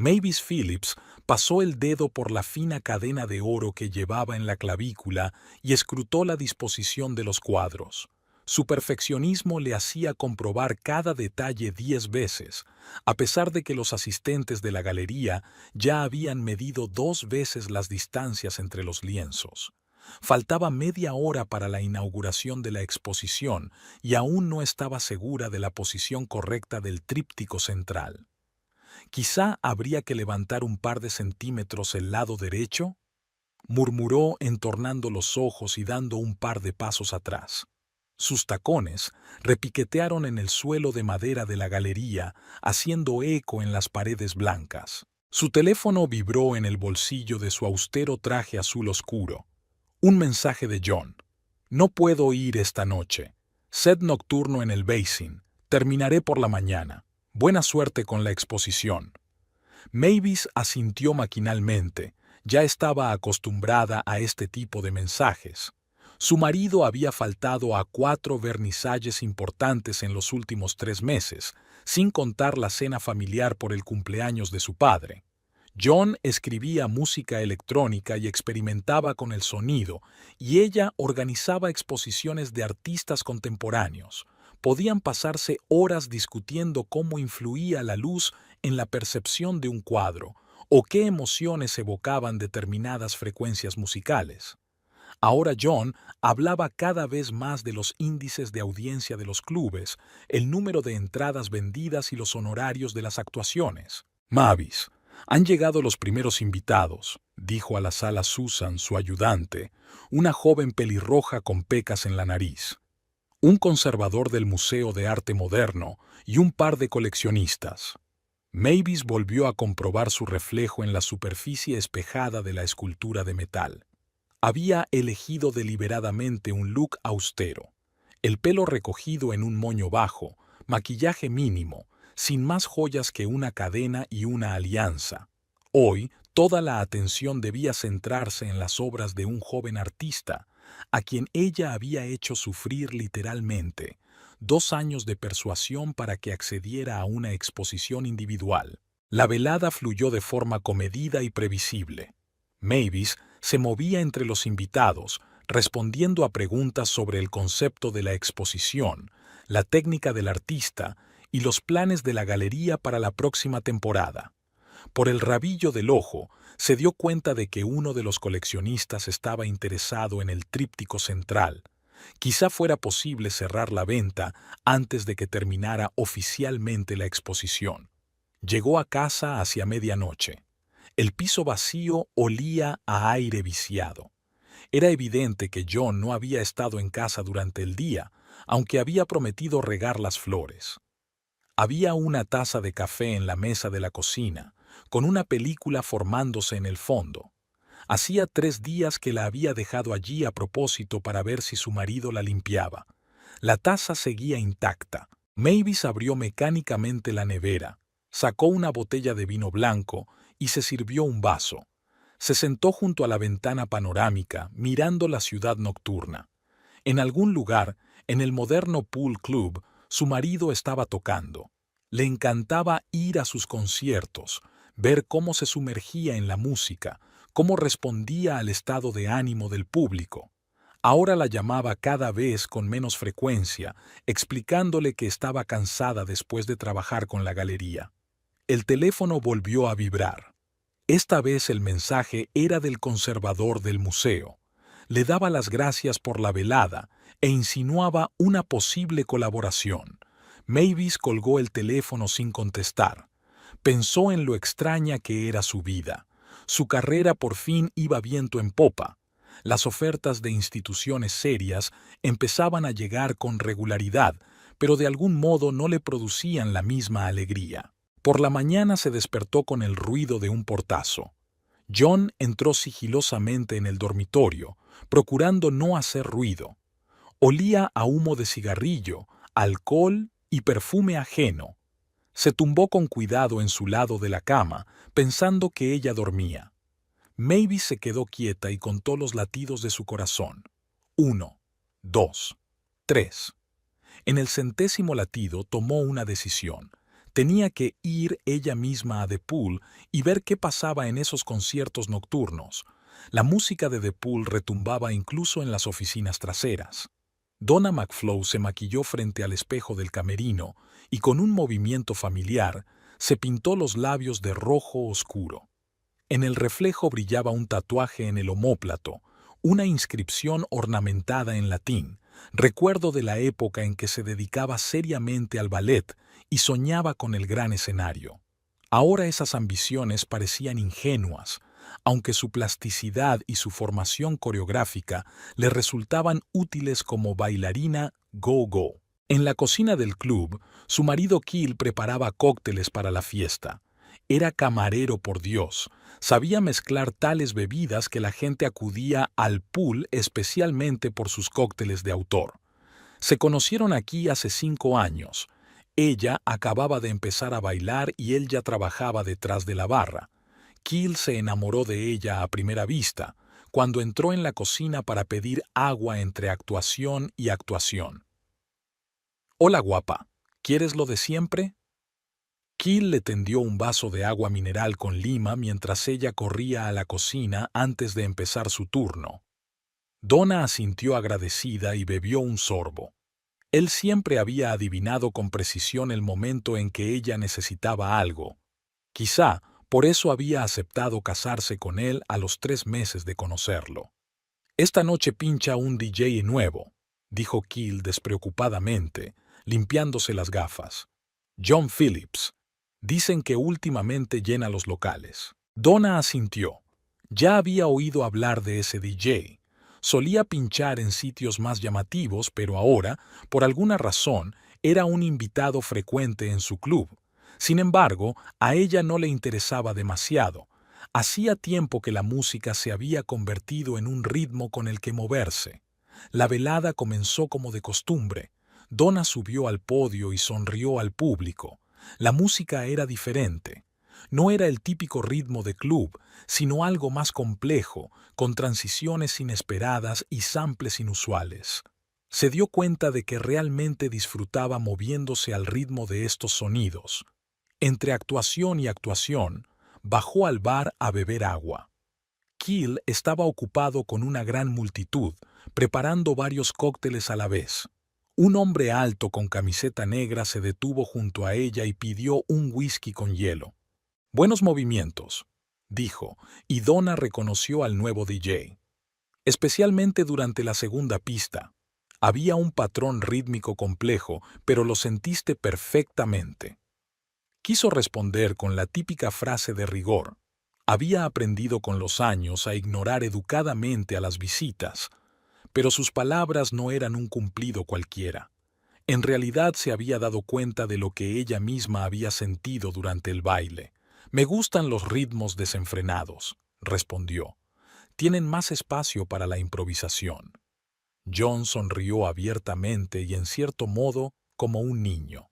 Mavis Phillips pasó el dedo por la fina cadena de oro que llevaba en la clavícula y escrutó la disposición de los cuadros. Su perfeccionismo le hacía comprobar cada detalle 10 veces, a pesar de que los asistentes de la galería ya habían medido 2 veces las distancias entre los lienzos. Faltaba media hora para la inauguración de la exposición y aún no estaba segura de la posición correcta del tríptico central. Quizá habría que levantar un par de centímetros el lado derecho, murmuró entornando los ojos y dando un par de pasos atrás. Sus tacones repiquetearon en el suelo de madera de la galería, haciendo eco en las paredes blancas. Su teléfono vibró en el bolsillo de su austero traje azul oscuro. Un mensaje de John. No puedo ir esta noche. Set nocturno en el Basin. Terminaré por la mañana. Buena suerte con la exposición. Mavis asintió maquinalmente. Ya estaba acostumbrada a este tipo de mensajes. Su marido había faltado a 4 vernisalles importantes en los últimos 3 meses, sin contar la cena familiar por el cumpleaños de su padre. John escribía música electrónica y experimentaba con el sonido, y ella organizaba exposiciones de artistas contemporáneos. Podían pasarse horas discutiendo cómo influía la luz en la percepción de un cuadro, o qué emociones evocaban determinadas frecuencias musicales. Ahora John hablaba cada vez más de los índices de audiencia de los clubes, el número de entradas vendidas y los honorarios de las actuaciones. Mavis, han llegado los primeros invitados, dijo a la sala Susan, su ayudante, una joven pelirroja con pecas en la nariz. Un conservador del Museo de Arte Moderno y un par de coleccionistas. Mavis volvió a comprobar su reflejo en la superficie espejada de la escultura de metal. Había elegido deliberadamente un look austero. El pelo recogido en un moño bajo, maquillaje mínimo, sin más joyas que una cadena y una alianza. Hoy, toda la atención debía centrarse en las obras de un joven artista, a quien ella había hecho sufrir literalmente 2 años de persuasión para que accediera a una exposición individual. La velada fluyó de forma comedida y previsible. Mavis se movía entre los invitados, respondiendo a preguntas sobre el concepto de la exposición, la técnica del artista y los planes de la galería para la próxima temporada. Por el rabillo del ojo, se dio cuenta de que uno de los coleccionistas estaba interesado en el tríptico central. Quizá fuera posible cerrar la venta antes de que terminara oficialmente la exposición. Llegó a casa hacia medianoche. El piso vacío olía a aire viciado. Era evidente que John no había estado en casa durante el día, aunque había prometido regar las flores. Había una taza de café en la mesa de la cocina, con una película formándose en el fondo. Hacía 3 días que la había dejado allí a propósito para ver si su marido la limpiaba. La taza seguía intacta. Mavis abrió mecánicamente la nevera, sacó una botella de vino blanco y se sirvió un vaso. Se sentó junto a la ventana panorámica, mirando la ciudad nocturna. En algún lugar, en el moderno Pool Club, su marido estaba tocando. Le encantaba ir a sus conciertos, ver cómo se sumergía en la música, cómo respondía al estado de ánimo del público. Ahora la llamaba cada vez con menos frecuencia, explicándole que estaba cansada después de trabajar con la galería. El teléfono volvió a vibrar. Esta vez el mensaje era del conservador del museo. Le daba las gracias por la velada e insinuaba una posible colaboración. Mavis colgó el teléfono sin contestar. Pensó en lo extraña que era su vida. Su carrera por fin iba viento en popa. Las ofertas de instituciones serias empezaban a llegar con regularidad, pero de algún modo no le producían la misma alegría. Por la mañana se despertó con el ruido de un portazo. John entró sigilosamente en el dormitorio, procurando no hacer ruido. Olía a humo de cigarrillo, alcohol y perfume ajeno. Se tumbó con cuidado en su lado de la cama, pensando que ella dormía. Mavis se quedó quieta y contó los latidos de su corazón. 1, 2, 3. En el 100º latido tomó una decisión. Tenía que ir ella misma a The Pool y ver qué pasaba en esos conciertos nocturnos. La música de The Pool retumbaba incluso en las oficinas traseras. Donna McFlow se maquilló frente al espejo del camerino y con un movimiento familiar se pintó los labios de rojo oscuro. En el reflejo brillaba un tatuaje en el omóplato, una inscripción ornamentada en latín, recuerdo de la época en que se dedicaba seriamente al ballet y soñaba con el gran escenario. Ahora esas ambiciones parecían ingenuas, aunque su plasticidad y su formación coreográfica le resultaban útiles como bailarina go-go. En la cocina del club, su marido Keel preparaba cócteles para la fiesta. Era camarero por Dios. Sabía mezclar tales bebidas que la gente acudía al pool especialmente por sus cócteles de autor. Se conocieron aquí hace 5 años. Ella acababa de empezar a bailar y él ya trabajaba detrás de la barra. Keel se enamoró de ella a primera vista, cuando entró en la cocina para pedir agua entre actuación y actuación. «Hola, guapa, ¿quieres lo de siempre?». Keel le tendió un vaso de agua mineral con lima mientras ella corría a la cocina antes de empezar su turno. Donna asintió agradecida y bebió un sorbo. Él siempre había adivinado con precisión el momento en que ella necesitaba algo. Quizá por eso había aceptado casarse con él a los 3 meses de conocerlo. «Esta noche pincha un DJ nuevo», dijo Keel despreocupadamente, limpiándose las gafas. «John Phillips. Dicen que últimamente llena los locales». Donna asintió. Ya había oído hablar de ese DJ. Solía pinchar en sitios más llamativos, pero ahora, por alguna razón, era un invitado frecuente en su club. Sin embargo, a ella no le interesaba demasiado. Hacía tiempo que la música se había convertido en un ritmo con el que moverse. La velada comenzó como de costumbre. Donna subió al podio y sonrió al público. La música era diferente. No era el típico ritmo de club, sino algo más complejo, con transiciones inesperadas y samples inusuales. Se dio cuenta de que realmente disfrutaba moviéndose al ritmo de estos sonidos. Entre actuación y actuación, bajó al bar a beber agua. Keel estaba ocupado con una gran multitud, preparando varios cócteles a la vez. Un hombre alto con camiseta negra se detuvo junto a ella y pidió un whisky con hielo. «Buenos movimientos», dijo, y Donna reconoció al nuevo DJ. Especialmente durante la segunda pista. Había un patrón rítmico complejo, pero lo sentiste perfectamente. Quiso responder con la típica frase de rigor. Había aprendido con los años a ignorar educadamente a las visitas, pero sus palabras no eran un cumplido cualquiera. En realidad se había dado cuenta de lo que ella misma había sentido durante el baile. «Me gustan los ritmos desenfrenados», respondió. «Tienen más espacio para la improvisación». John sonrió abiertamente y en cierto modo como un niño.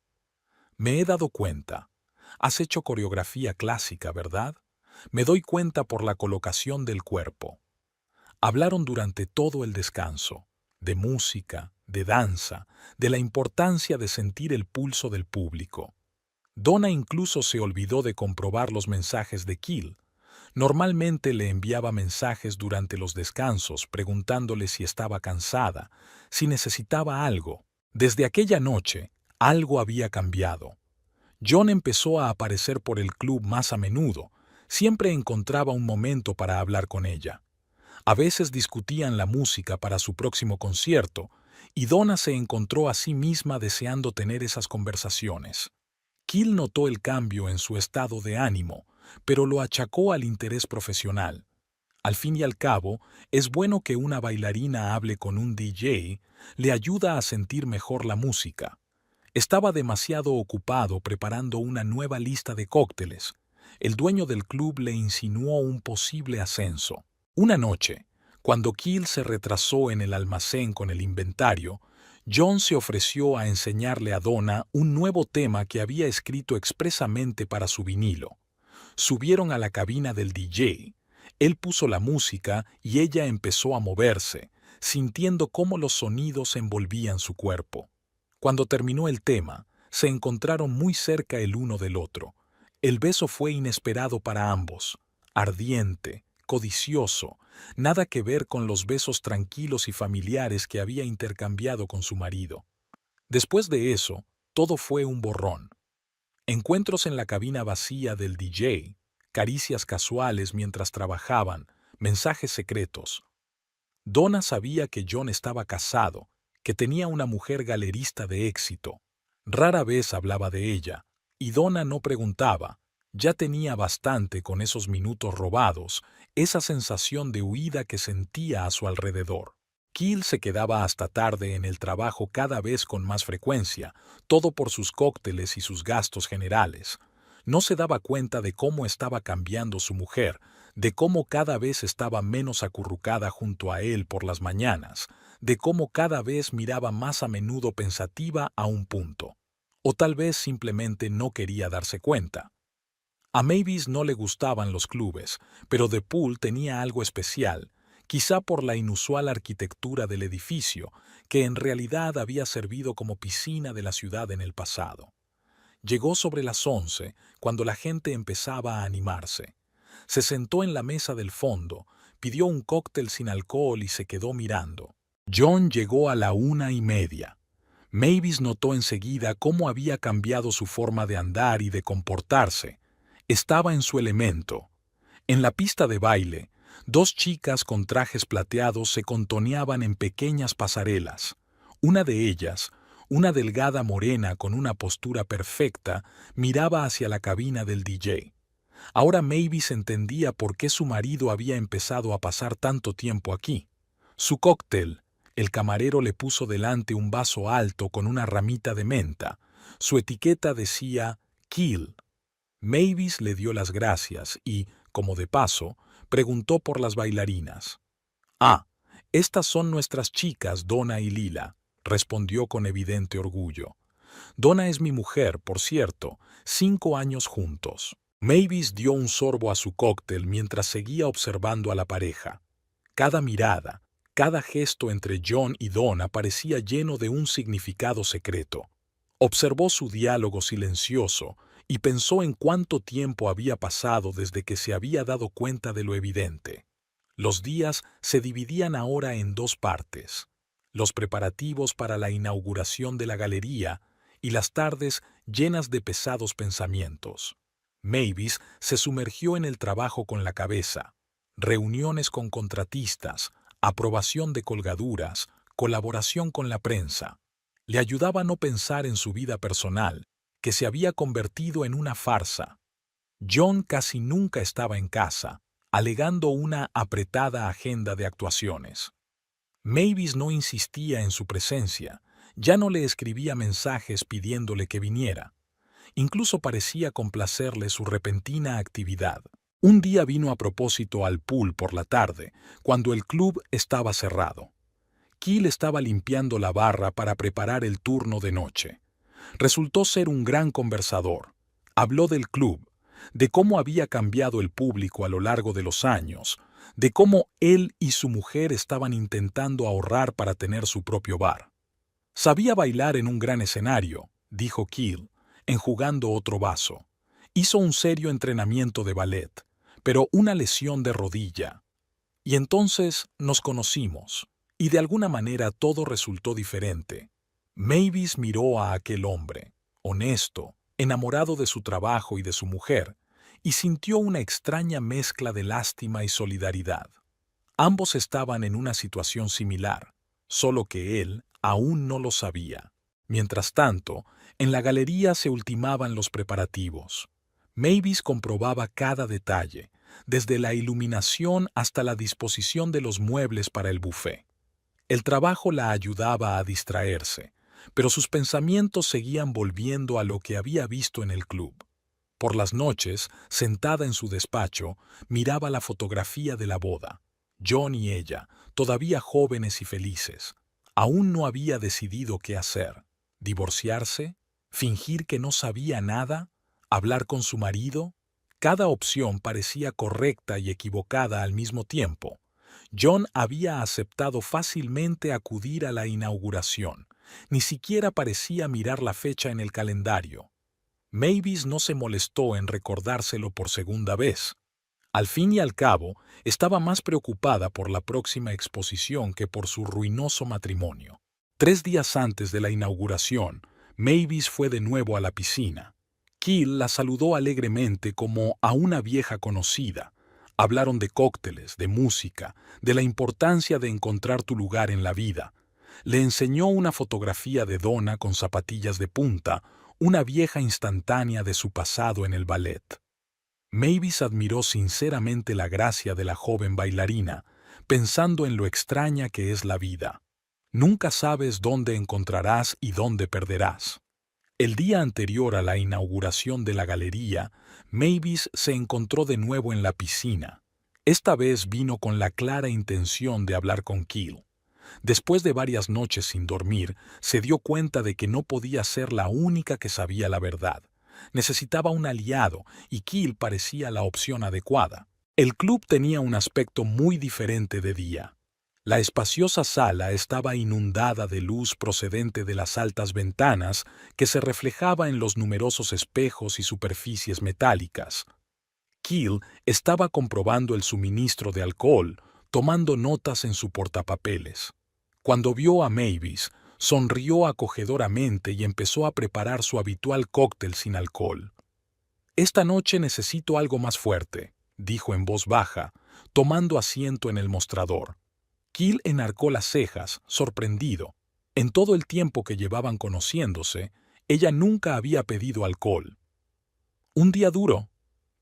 «Me he dado cuenta. Has hecho coreografía clásica, ¿verdad? Me doy cuenta por la colocación del cuerpo». Hablaron durante todo el descanso, de música, de danza, de la importancia de sentir el pulso del público. Donna incluso se olvidó de comprobar los mensajes de Keel. Normalmente le enviaba mensajes durante los descansos preguntándole si estaba cansada, si necesitaba algo. Desde aquella noche, algo había cambiado. John empezó a aparecer por el club más a menudo. Siempre encontraba un momento para hablar con ella. A veces discutían la música para su próximo concierto, y Donna se encontró a sí misma deseando tener esas conversaciones. Keel notó el cambio en su estado de ánimo, pero lo achacó al interés profesional. Al fin y al cabo, es bueno que una bailarina hable con un DJ, le ayuda a sentir mejor la música. Estaba demasiado ocupado preparando una nueva lista de cócteles. El dueño del club le insinuó un posible ascenso. Una noche, cuando Keel se retrasó en el almacén con el inventario, John se ofreció a enseñarle a Donna un nuevo tema que había escrito expresamente para su vinilo. Subieron a la cabina del DJ. Él puso la música y ella empezó a moverse, sintiendo cómo los sonidos envolvían su cuerpo. Cuando terminó el tema, Se encontraron muy cerca el uno del otro. El beso fue inesperado para ambos, ardiente, codicioso, nada que ver con los besos tranquilos y familiares que había intercambiado con su marido. Después de eso, todo fue un borrón. Encuentros en la cabina vacía del DJ, caricias casuales mientras trabajaban, mensajes secretos. Donna sabía que John estaba casado, que tenía una mujer galerista de éxito. Rara vez hablaba de ella, y Donna no preguntaba. Ya tenía bastante con esos minutos robados, esa sensación de huida que sentía a su alrededor. Keel se quedaba hasta tarde en el trabajo cada vez con más frecuencia, todo por sus cócteles y sus gastos generales. No se daba cuenta de cómo estaba cambiando su mujer, de cómo cada vez estaba menos acurrucada junto a él por las mañanas, de cómo cada vez miraba más a menudo pensativa a un punto. O tal vez simplemente no quería darse cuenta. A Mavis no le gustaban los clubes, pero The Pool tenía algo especial, quizá por la inusual arquitectura del edificio, que en realidad había servido como piscina de la ciudad en el pasado. Llegó sobre las 11, cuando la gente empezaba a animarse. Se sentó en la mesa del fondo, pidió un cóctel sin alcohol y se quedó mirando. John llegó a la 1:30. Mavis notó enseguida cómo había cambiado su forma de andar y de comportarse. Estaba en su elemento. En la pista de baile, dos chicas con trajes plateados se contoneaban en pequeñas pasarelas. Una de ellas, una delgada morena con una postura perfecta, miraba hacia la cabina del DJ. Ahora Mavis entendía por qué su marido había empezado a pasar tanto tiempo aquí. Su cóctel. El camarero le puso delante un vaso alto con una ramita de menta. Su etiqueta decía Keel. Mavis le dio las gracias y, como de paso, preguntó por las bailarinas. «Ah, estas son nuestras chicas, Donna y Lila», respondió con evidente orgullo. «Donna es mi mujer, por cierto, 5 años juntos». Mavis dio un sorbo a su cóctel mientras seguía observando a la pareja. Cada mirada, cada gesto entre John y Donna parecía lleno de un significado secreto. Observó su diálogo silencioso y pensó en cuánto tiempo había pasado desde que se había dado cuenta de lo evidente. Los días se dividían ahora en 2 partes: los preparativos para la inauguración de la galería y las tardes llenas de pesados pensamientos. Mavis se sumergió en el trabajo con la cabeza. Reuniones con contratistas, aprobación de colgaduras, colaboración con la prensa. Le ayudaba a no pensar en su vida personal, que se había convertido en una farsa. John casi nunca estaba en casa, alegando una apretada agenda de actuaciones. Mavis no insistía en su presencia, ya no le escribía mensajes pidiéndole que viniera. Incluso parecía complacerle su repentina actividad. Un día vino a propósito al pool por la tarde, cuando el club estaba cerrado. Keel estaba limpiando la barra para preparar el turno de noche. Resultó ser un gran conversador. Habló del club, de cómo había cambiado el público a lo largo de los años, de cómo él y su mujer estaban intentando ahorrar para tener su propio bar. «Sabía bailar en un gran escenario», dijo Keel, enjugando otro vaso. «Hizo un serio entrenamiento de ballet, pero una lesión de rodilla. Y entonces nos conocimos, y de alguna manera todo resultó diferente». Mavis miró a aquel hombre, honesto, enamorado de su trabajo y de su mujer, y sintió una extraña mezcla de lástima y solidaridad. Ambos estaban en una situación similar, solo que él aún no lo sabía. Mientras tanto, en la galería se ultimaban los preparativos. Mavis comprobaba cada detalle, desde la iluminación hasta la disposición de los muebles para el buffet. El trabajo la ayudaba a distraerse, pero sus pensamientos seguían volviendo a lo que había visto en el club. Por las noches, sentada en su despacho, miraba la fotografía de la boda. John y ella, todavía jóvenes y felices. Aún no había decidido qué hacer. ¿Divorciarse? ¿Fingir que no sabía nada? ¿Hablar con su marido? Cada opción parecía correcta y equivocada al mismo tiempo. John había aceptado fácilmente acudir a la inauguración, Ni siquiera parecía mirar la fecha en el calendario. Mavis no se molestó en recordárselo por segunda vez. Al fin y al cabo, estaba más preocupada por la próxima exposición que por su ruinoso matrimonio. 3 días antes de la inauguración, Mavis fue de nuevo a la piscina. Keel la saludó alegremente como a una vieja conocida. Hablaron de cócteles, de música, de la importancia de encontrar tu lugar en la vida. Le enseñó una fotografía de Donna con zapatillas de punta, una vieja instantánea de su pasado en el ballet. Mavis admiró sinceramente la gracia de la joven bailarina, pensando en lo extraña que es la vida. Nunca sabes dónde encontrarás y dónde perderás. El día anterior a la inauguración de la galería, Mavis se encontró de nuevo en la piscina. Esta vez vino con la clara intención de hablar con Keel. Después de varias noches sin dormir, se dio cuenta de que no podía ser la única que sabía la verdad. Necesitaba un aliado y Keel parecía la opción adecuada. El club tenía un aspecto muy diferente de día. La espaciosa sala estaba inundada de luz procedente de las altas ventanas que se reflejaba en los numerosos espejos y superficies metálicas. Keel estaba comprobando el suministro de alcohol, tomando notas en su portapapeles. Cuando vio a Mavis, sonrió acogedoramente y empezó a preparar su habitual cóctel sin alcohol. «Esta noche necesito algo más fuerte», dijo en voz baja, tomando asiento en el mostrador. Keel enarcó las cejas, sorprendido. En todo el tiempo que llevaban conociéndose, ella nunca había pedido alcohol. «¿Un día duro?»,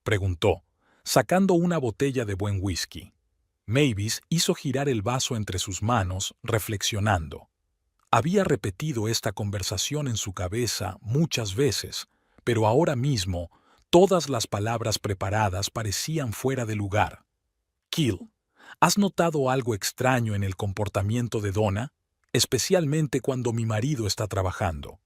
preguntó, sacando una botella de buen whisky. Mavis hizo girar el vaso entre sus manos, reflexionando. Había repetido esta conversación en su cabeza muchas veces, pero ahora mismo todas las palabras preparadas parecían fuera de lugar. «Keel, ¿has notado algo extraño en el comportamiento de Donna? Especialmente cuando mi marido está trabajando».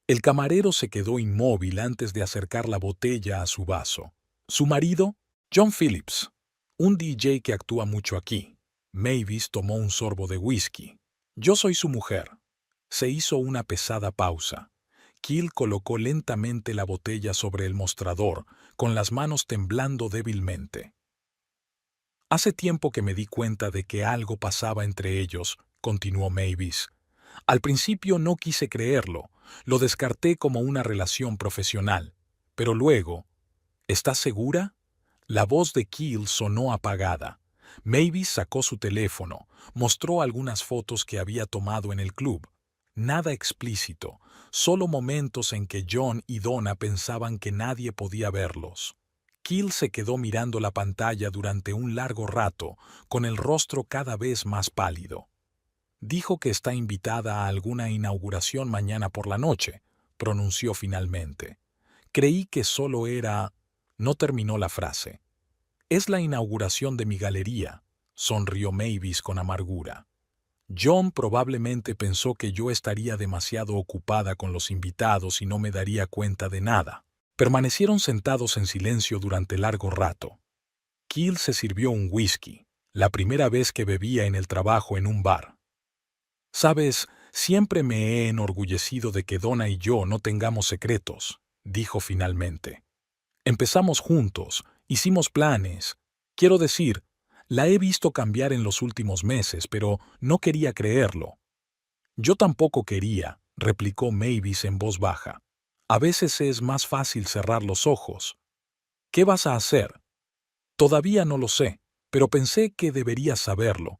El camarero se quedó inmóvil antes de acercar la botella a su vaso. «¿Su marido?» «John Phillips, un DJ que actúa mucho aquí». Mavis tomó un sorbo de whisky. «Yo soy su mujer». Se hizo una pesada pausa. Keel colocó lentamente la botella sobre el mostrador, con las manos temblando débilmente. «Hace tiempo que me di cuenta de que algo pasaba entre ellos», continuó Mavis. «Al principio no quise creerlo, lo descarté como una relación profesional. Pero luego, ¿estás segura?». La voz de Keel sonó apagada. Mavis sacó su teléfono, mostró algunas fotos que había tomado en el club. Nada explícito, solo momentos en que John y Donna pensaban que nadie podía verlos. Keel se quedó mirando la pantalla durante un largo rato, con el rostro cada vez más pálido. «Dijo que está invitada a alguna inauguración mañana por la noche», pronunció finalmente. «Creí que solo era...». No terminó la frase. «Es la inauguración de mi galería», sonrió Mavis con amargura. «John probablemente pensó que yo estaría demasiado ocupada con los invitados y no me daría cuenta de nada». Permanecieron sentados en silencio durante largo rato. Keel se sirvió un whisky, la primera vez que bebía en el trabajo en un bar. «Sabes, siempre me he enorgullecido de que Donna y yo no tengamos secretos», dijo finalmente. «Empezamos juntos, hicimos planes. Quiero decir, la he visto cambiar en los últimos meses, pero no quería creerlo». «Yo tampoco quería», replicó Mavis en voz baja. «A veces es más fácil cerrar los ojos». «¿Qué vas a hacer?» «Todavía no lo sé, pero pensé que deberías saberlo.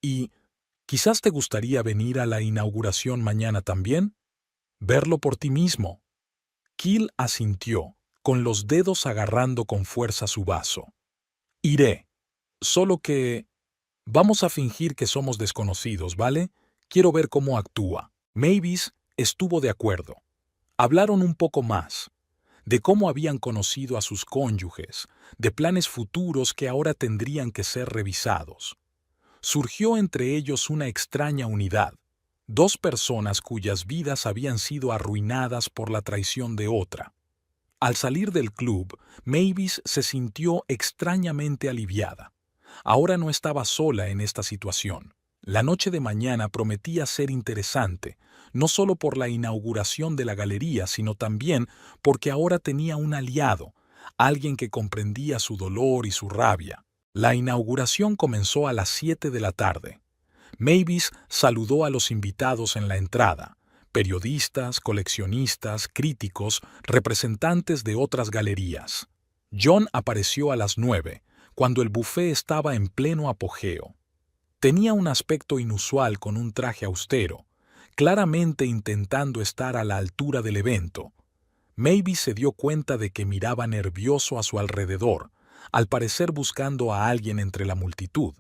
Y quizás te gustaría venir a la inauguración mañana también. Verlo por ti mismo». Keel asintió, con los dedos agarrando con fuerza su vaso. «Iré. Solo que... Vamos a fingir que somos desconocidos, ¿vale? Quiero ver cómo actúa». Mavis estuvo de acuerdo. Hablaron un poco más, de cómo habían conocido a sus cónyuges, de planes futuros que ahora tendrían que ser revisados. Surgió entre ellos una extraña unidad, dos personas cuyas vidas habían sido arruinadas por la traición de otra. Al salir del club, Mavis se sintió extrañamente aliviada. Ahora no estaba sola en esta situación. La noche de mañana prometía ser interesante, no solo por la inauguración de la galería, sino también porque ahora tenía un aliado, alguien que comprendía su dolor y su rabia. La inauguración comenzó a las 7 de la tarde. Mavis saludó a los invitados en la entrada, periodistas, coleccionistas, críticos, representantes de otras galerías. John apareció a las 9, cuando el buffet estaba en pleno apogeo. Tenía un aspecto inusual con un traje austero, claramente intentando estar a la altura del evento. Mavis se dio cuenta de que miraba nervioso a su alrededor, al parecer buscando a alguien entre la multitud.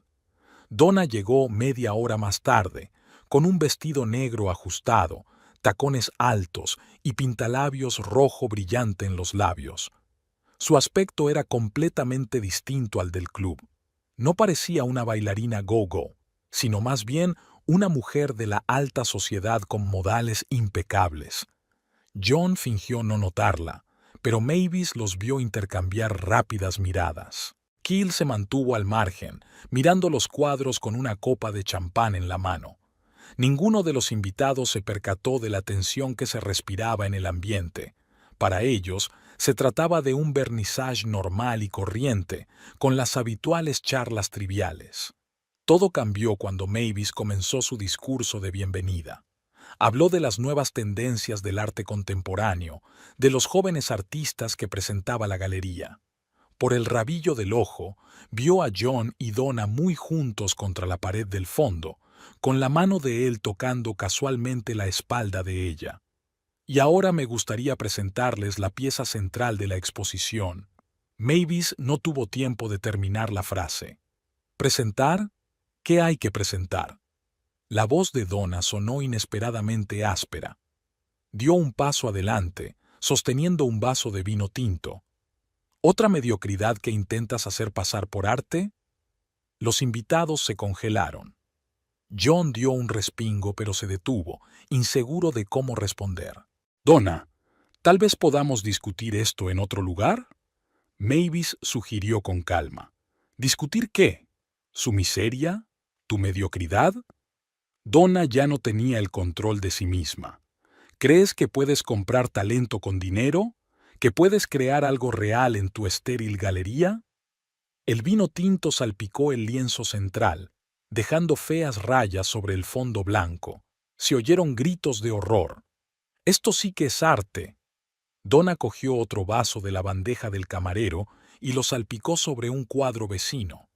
Donna llegó media hora más tarde, con un vestido negro ajustado, tacones altos y pintalabios rojo brillante en los labios. Su aspecto era completamente distinto al del club. No parecía una bailarina go-go, sino más bien una mujer de la alta sociedad con modales impecables. John fingió no notarla, pero Mavis los vio intercambiar rápidas miradas. Keel se mantuvo al margen, mirando los cuadros con una copa de champán en la mano. Ninguno de los invitados se percató de la tensión que se respiraba en el ambiente. Para ellos, se trataba de un vernissage normal y corriente, con las habituales charlas triviales. Todo cambió cuando Mavis comenzó su discurso de bienvenida. Habló de las nuevas tendencias del arte contemporáneo, de los jóvenes artistas que presentaba la galería. Por el rabillo del ojo, vio a John y Donna muy juntos contra la pared del fondo, con la mano de él tocando casualmente la espalda de ella. Y ahora me gustaría presentarles la pieza central de la exposición. Mavis no tuvo tiempo de terminar la frase. ¿Presentar? ¿Qué hay que presentar? La voz de Donna sonó inesperadamente áspera. Dio un paso adelante, sosteniendo un vaso de vino tinto. ¿Otra mediocridad que intentas hacer pasar por arte? Los invitados se congelaron. John dio un respingo, pero se detuvo, inseguro de cómo responder. Donna, ¿tal vez podamos discutir esto en otro lugar? Mavis sugirió con calma. ¿Discutir qué? ¿Su miseria? ¿Tu mediocridad? Donna ya no tenía el control de sí misma. ¿Crees que puedes comprar talento con dinero? ¿Que puedes crear algo real en tu estéril galería? El vino tinto salpicó el lienzo central, dejando feas rayas sobre el fondo blanco. Se oyeron gritos de horror. «Esto sí que es arte». Donna cogió otro vaso de la bandeja del camarero y lo salpicó sobre un cuadro vecino.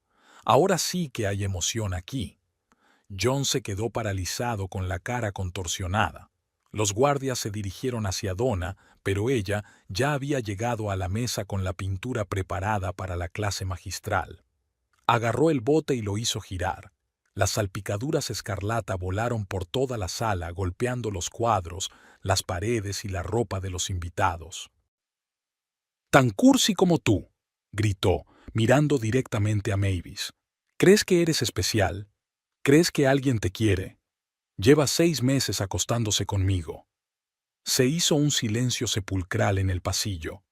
«Ahora sí que hay emoción aquí». John se quedó paralizado con la cara contorsionada. Los guardias se dirigieron hacia Donna, pero ella ya había llegado a la mesa con la pintura preparada para la clase magistral. Agarró el bote y lo hizo girar. Las salpicaduras escarlata volaron por toda la sala, golpeando los cuadros, las paredes y la ropa de los invitados. «Tan cursi como tú», gritó, mirando directamente a Mavis. «¿Crees que eres especial? ¿Crees que alguien te quiere? Lleva 6 meses acostándose conmigo». Se hizo un silencio sepulcral en el pasillo.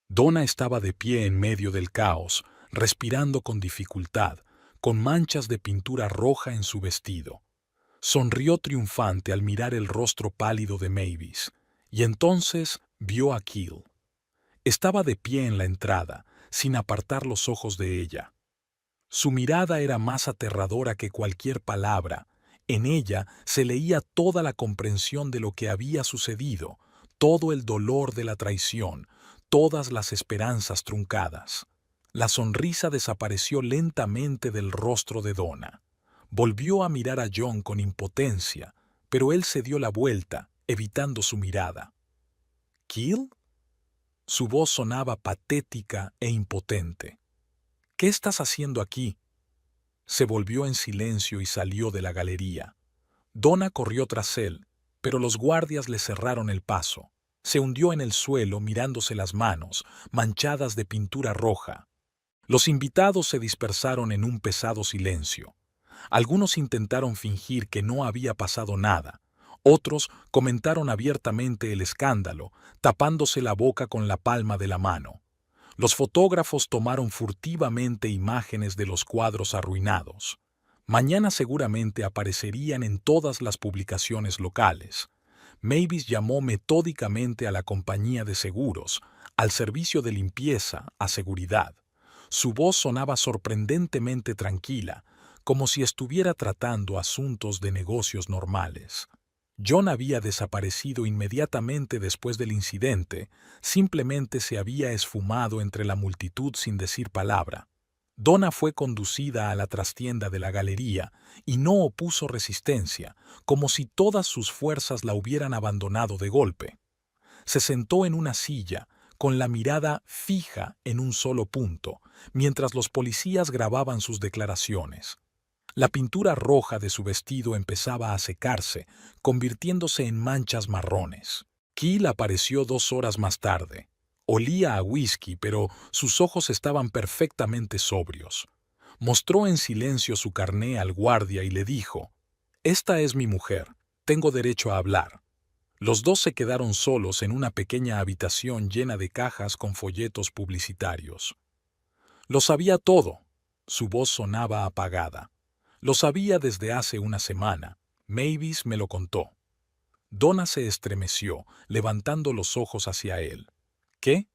Donna estaba de pie en medio del caos, respirando con dificultad, con manchas de pintura roja en su vestido. Sonrió triunfante al mirar el rostro pálido de Mavis, y entonces vio a Keel. Estaba de pie en la entrada, sin apartar los ojos de ella. Su mirada era más aterradora que cualquier palabra. En ella se leía toda la comprensión de lo que había sucedido, todo el dolor de la traición, todas las esperanzas truncadas. La sonrisa desapareció lentamente del rostro de Donna. Volvió a mirar a John con impotencia, pero él se dio la vuelta, evitando su mirada. ¿Keel? Su voz sonaba patética e impotente. ¿Qué estás haciendo aquí? Se volvió en silencio y salió de la galería. Donna corrió tras él, pero los guardias le cerraron el paso. Se hundió en el suelo mirándose las manos, manchadas de pintura roja. Los invitados se dispersaron en un pesado silencio. Algunos intentaron fingir que no había pasado nada. Otros comentaron abiertamente el escándalo, tapándose la boca con la palma de la mano. Los fotógrafos tomaron furtivamente imágenes de los cuadros arruinados. Mañana seguramente aparecerían en todas las publicaciones locales. Mavis llamó metódicamente a la compañía de seguros, al servicio de limpieza, a seguridad. Su voz sonaba sorprendentemente tranquila, como si estuviera tratando asuntos de negocios normales. John había desaparecido inmediatamente después del incidente, simplemente se había esfumado entre la multitud sin decir palabra. Donna fue conducida a la trastienda de la galería y no opuso resistencia, como si todas sus fuerzas la hubieran abandonado de golpe. Se sentó en una silla, con la mirada fija en un solo punto, mientras los policías grababan sus declaraciones. La pintura roja de su vestido empezaba a secarse, convirtiéndose en manchas marrones. Keel apareció 2 horas más tarde. Olía a whisky, pero sus ojos estaban perfectamente sobrios. Mostró en silencio su carné al guardia y le dijo: «Esta es mi mujer, tengo derecho a hablar». Los dos se quedaron solos en una pequeña habitación llena de cajas con folletos publicitarios. Lo sabía todo. Su voz sonaba apagada. Lo sabía desde hace una semana. Mavis me lo contó. Donna se estremeció, levantando los ojos hacia él. ¿Qué?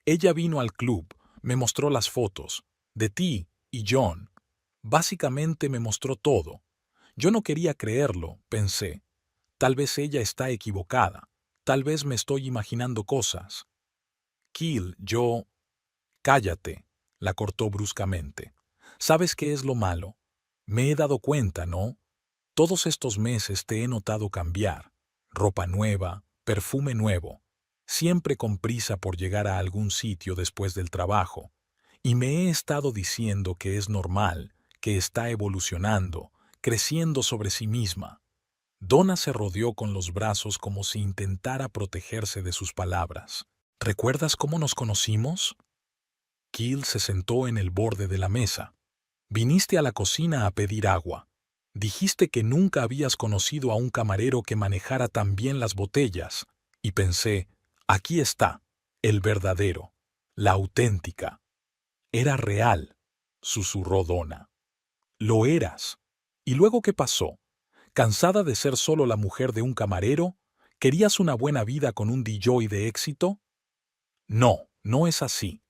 Ella vino al club, me mostró las fotos, de ti y John. Básicamente me mostró todo. Yo no quería creerlo, pensé. Tal vez ella está equivocada. Tal vez me estoy imaginando cosas. Keel, yo... Cállate, la cortó bruscamente. ¿Sabes qué es lo malo? Me he dado cuenta, ¿no? Todos estos meses te he notado cambiar. Ropa nueva, perfume nuevo. Siempre con prisa por llegar a algún sitio después del trabajo. Y me he estado diciendo que es normal, que está evolucionando, creciendo sobre sí misma. Donna se rodeó con los brazos como si intentara protegerse de sus palabras. ¿Recuerdas cómo nos conocimos? Keel se sentó en el borde de la mesa. Viniste a la cocina a pedir agua. Dijiste que nunca habías conocido a un camarero que manejara tan bien las botellas. Y pensé, aquí está, el verdadero, la auténtica. Era real, susurró Donna. Lo eras. ¿Y luego qué pasó? ¿Cansada de ser solo la mujer de un camarero? ¿Querías una buena vida con un DJ de éxito? No, no es así.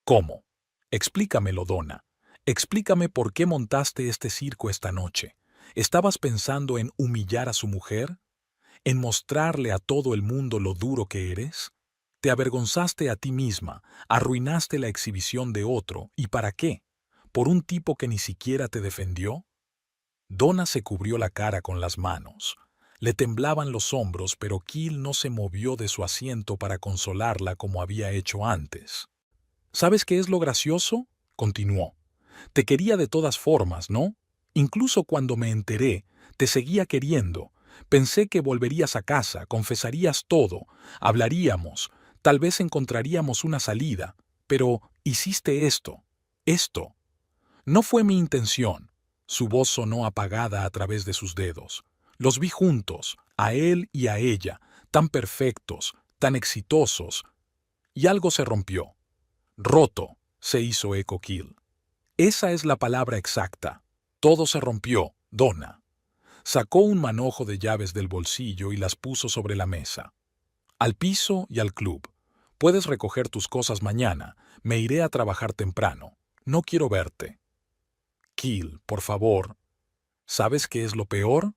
¿Cómo? Explícamelo, Donna. Explícame por qué montaste este circo esta noche. ¿Estabas pensando en humillar a su mujer? ¿En mostrarle a todo el mundo lo duro que eres? Te avergonzaste a ti misma, arruinaste la exhibición de otro, ¿y para qué? ¿Por un tipo que ni siquiera te defendió? Donna se cubrió la cara con las manos. Le temblaban los hombros, pero Keel no se movió de su asiento para consolarla como había hecho antes. ¿Sabes qué es lo gracioso? Continuó. Te quería de todas formas, ¿no? Incluso cuando me enteré, te seguía queriendo. Pensé que volverías a casa, confesarías todo, hablaríamos, tal vez encontraríamos una salida, pero hiciste esto, esto. No fue mi intención. Su voz sonó apagada a través de sus dedos. Los vi juntos, a él y a ella, tan perfectos, tan exitosos, y algo se rompió. Roto, se hizo eco Keel. Esa es la palabra exacta. Todo se rompió, Donna. Sacó un manojo de llaves del bolsillo y las puso sobre la mesa. Al piso y al club. Puedes recoger tus cosas mañana. Me iré a trabajar temprano. No quiero verte. Keel, por favor. ¿Sabes qué es lo peor?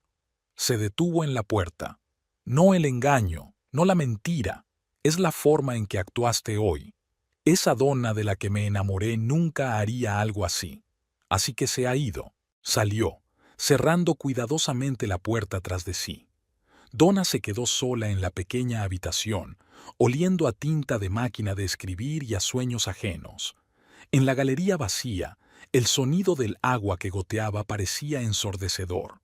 Se detuvo en la puerta. No el engaño, no la mentira. Es la forma en que actuaste hoy. Esa Donna de la que me enamoré nunca haría algo así. Así que se ha ido. Salió, cerrando cuidadosamente la puerta tras de sí. Donna se quedó sola en la pequeña habitación, oliendo a tinta de máquina de escribir y a sueños ajenos. En la galería vacía, el sonido del agua que goteaba parecía ensordecedor.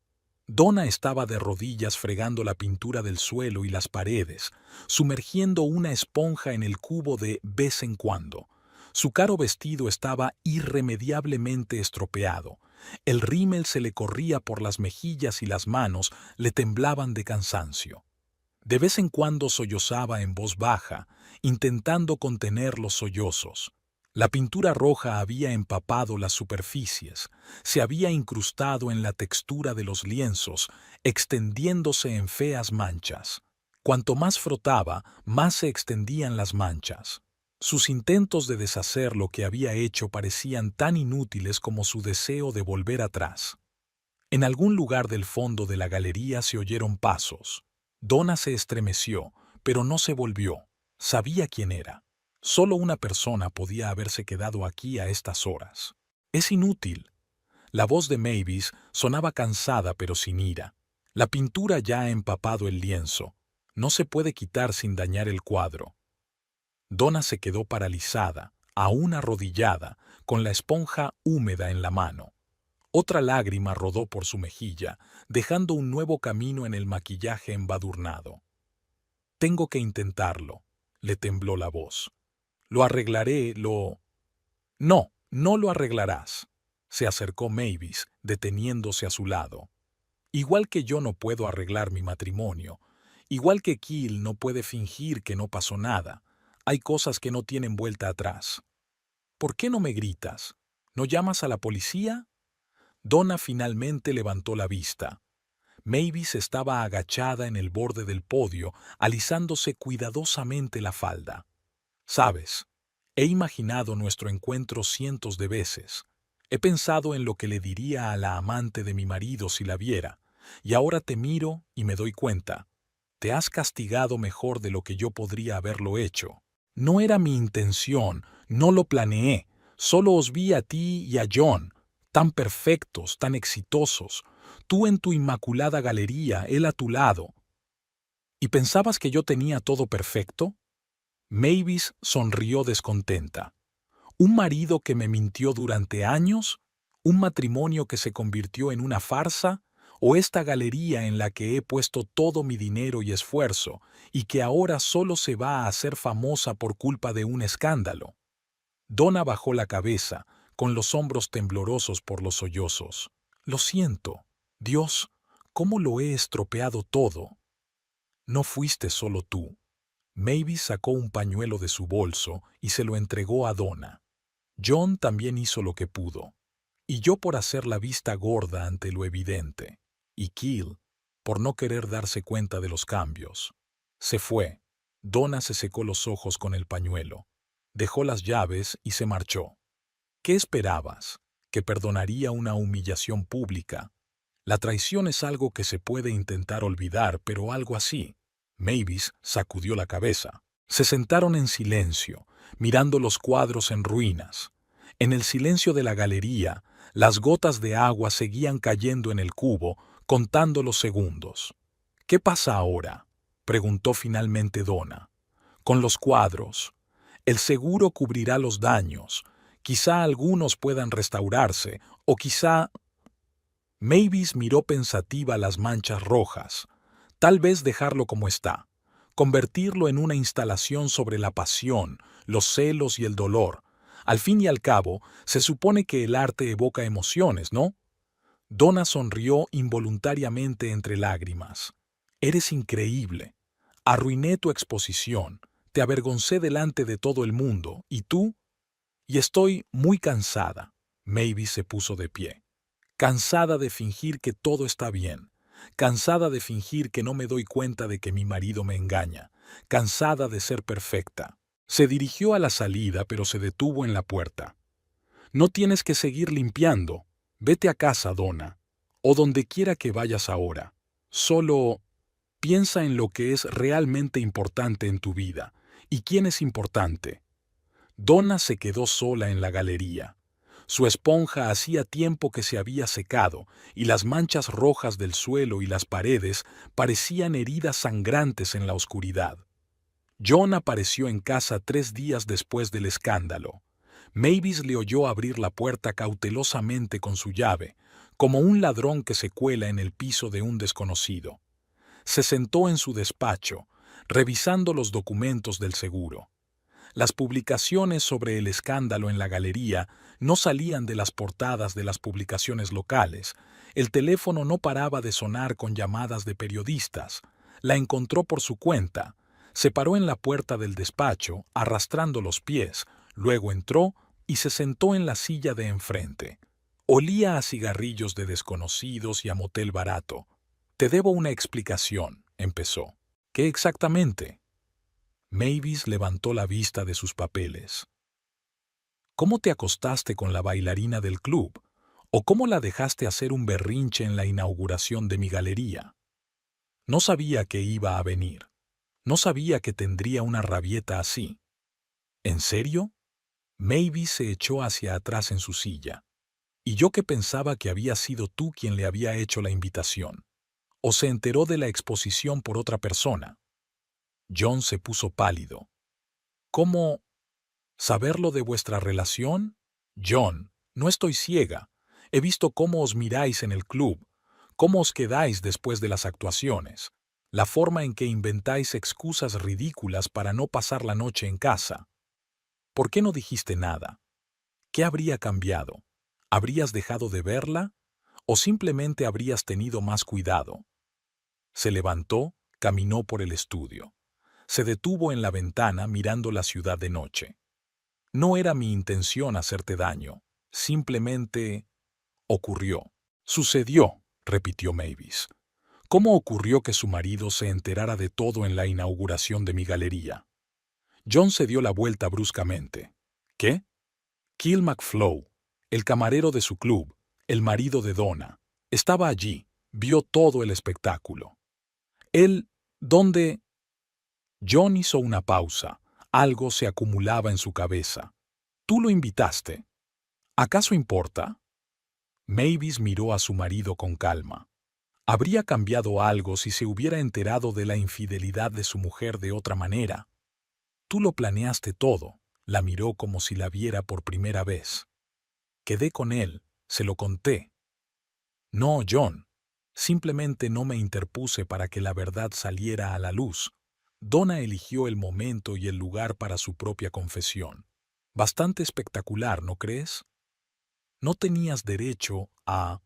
Donna estaba de rodillas fregando la pintura del suelo y las paredes, sumergiendo una esponja en el cubo de vez en cuando. Su caro vestido estaba irremediablemente estropeado. El rímel se le corría por las mejillas y las manos le temblaban de cansancio. De vez en cuando sollozaba en voz baja, intentando contener los sollozos. La pintura roja había empapado las superficies, se había incrustado en la textura de los lienzos, extendiéndose en feas manchas. Cuanto más frotaba, más se extendían las manchas. Sus intentos de deshacer lo que había hecho parecían tan inútiles como su deseo de volver atrás. En algún lugar del fondo de la galería se oyeron pasos. Donna se estremeció, pero no se volvió. Sabía quién era. Solo una persona podía haberse quedado aquí a estas horas. Es inútil. La voz de Mavis sonaba cansada pero sin ira. La pintura ya ha empapado el lienzo. No se puede quitar sin dañar el cuadro. Donna se quedó paralizada, aún arrodillada, con la esponja húmeda en la mano. Otra lágrima rodó por su mejilla, dejando un nuevo camino en el maquillaje embadurnado. «Tengo que intentarlo», le tembló la voz. «Lo arreglaré, lo...» «No, no lo arreglarás», se acercó Mavis, deteniéndose a su lado. «Igual que yo no puedo arreglar mi matrimonio, igual que Keel no puede fingir que no pasó nada, hay cosas que no tienen vuelta atrás. ¿Por qué no me gritas? ¿No llamas a la policía?» Donna finalmente levantó la vista. Mavis estaba agachada en el borde del podio, alisándose cuidadosamente la falda. «Sabes, he imaginado nuestro encuentro cientos de veces. He pensado en lo que le diría a la amante de mi marido si la viera, y ahora te miro y me doy cuenta. Te has castigado mejor de lo que yo podría haberlo hecho. No era mi intención, no lo planeé, solo os vi a ti y a John, tan perfectos, tan exitosos, tú en tu inmaculada galería, él a tu lado. ¿Y pensabas que yo tenía todo perfecto?» Mavis sonrió descontenta. ¿Un marido que me mintió durante años? ¿Un matrimonio que se convirtió en una farsa? ¿O esta galería en la que he puesto todo mi dinero y esfuerzo y que ahora solo se va a hacer famosa por culpa de un escándalo? Donna bajó la cabeza, con los hombros temblorosos por los sollozos. «Lo siento. Dios, ¿cómo lo he estropeado todo?» «No fuiste solo tú». Mavis sacó un pañuelo de su bolso y se lo entregó a Donna. «John también hizo lo que pudo. Y yo por hacer la vista gorda ante lo evidente. Y Keel, por no querer darse cuenta de los cambios. Se fue». Donna se secó los ojos con el pañuelo. Dejó las llaves y se marchó. ¿Qué esperabas? ¿Que perdonaría una humillación pública? La traición es algo que se puede intentar olvidar, pero algo así. Mavis sacudió la cabeza. Se sentaron en silencio, mirando los cuadros en ruinas. En el silencio de la galería, las gotas de agua seguían cayendo en el cubo, contando los segundos. «¿Qué pasa ahora?», preguntó finalmente Donna. «Con los cuadros. El seguro cubrirá los daños. Quizá algunos puedan restaurarse, o quizá...» Mavis miró pensativa las manchas rojas. Tal vez dejarlo como está, convertirlo en una instalación sobre la pasión, los celos y el dolor. Al fin y al cabo, se supone que el arte evoca emociones, ¿no? Donna sonrió involuntariamente entre lágrimas. «Eres increíble. Arruiné tu exposición, te avergoncé delante de todo el mundo, ¿y tú?» «Y estoy muy cansada». Mavis se puso de pie. «Cansada de fingir que todo está bien. Cansada de fingir que no me doy cuenta de que mi marido me engaña. Cansada de ser perfecta». Se dirigió a la salida, pero se detuvo en la puerta. «No tienes que seguir limpiando. Vete a casa, Donna. O donde quiera que vayas ahora. Solo piensa en lo que es realmente importante en tu vida. ¿Y quién es importante?». Donna se quedó sola en la galería. Su esponja hacía tiempo que se había secado, y las manchas rojas del suelo y las paredes parecían heridas sangrantes en la oscuridad. John apareció en casa 3 días después del escándalo. Mavis le oyó abrir la puerta cautelosamente con su llave, como un ladrón que se cuela en el piso de un desconocido. Se sentó en su despacho, revisando los documentos del seguro. Las publicaciones sobre el escándalo en la galería no salían de las portadas de las publicaciones locales. El teléfono no paraba de sonar con llamadas de periodistas. La encontró por su cuenta. Se paró en la puerta del despacho, arrastrando los pies. Luego entró y se sentó en la silla de enfrente. Olía a cigarrillos de desconocidos y a motel barato. «Te debo una explicación», empezó. ¿Qué exactamente? Mavis levantó la vista de sus papeles. ¿Cómo te acostaste con la bailarina del club? ¿O cómo la dejaste hacer un berrinche en la inauguración de mi galería? No sabía que iba a venir. No sabía que tendría una rabieta así. ¿En serio? Mavis se echó hacia atrás en su silla. Y yo que pensaba que había sido tú quien le había hecho la invitación. ¿O se enteró de la exposición por otra persona? John se puso pálido. ¿Cómo saberlo de vuestra relación? John, no estoy ciega. He visto cómo os miráis en el club, cómo os quedáis después de las actuaciones, la forma en que inventáis excusas ridículas para no pasar la noche en casa. ¿Por qué no dijiste nada? ¿Qué habría cambiado? ¿Habrías dejado de verla? ¿O simplemente habrías tenido más cuidado? Se levantó, caminó por el estudio. Se detuvo en la ventana mirando la ciudad de noche. No era mi intención hacerte daño. Simplemente ocurrió. Sucedió, repitió Mavis. ¿Cómo ocurrió que su marido se enterara de todo en la inauguración de mi galería? John se dio la vuelta bruscamente. ¿Qué? Kill McFlow, el camarero de su club, el marido de Donna, estaba allí, vio todo el espectáculo. Él, ¿dónde? John hizo una pausa. Algo se acumulaba en su cabeza. Tú lo invitaste. ¿Acaso importa? Mavis miró a su marido con calma. ¿Habría cambiado algo si se hubiera enterado de la infidelidad de su mujer de otra manera? Tú lo planeaste todo. La miró como si la viera por primera vez. Quedé con él, se lo conté. No, John. Simplemente no me interpuse para que la verdad saliera a la luz. Donna eligió el momento y el lugar para su propia confesión. Bastante espectacular, ¿no crees? No tenías derecho a...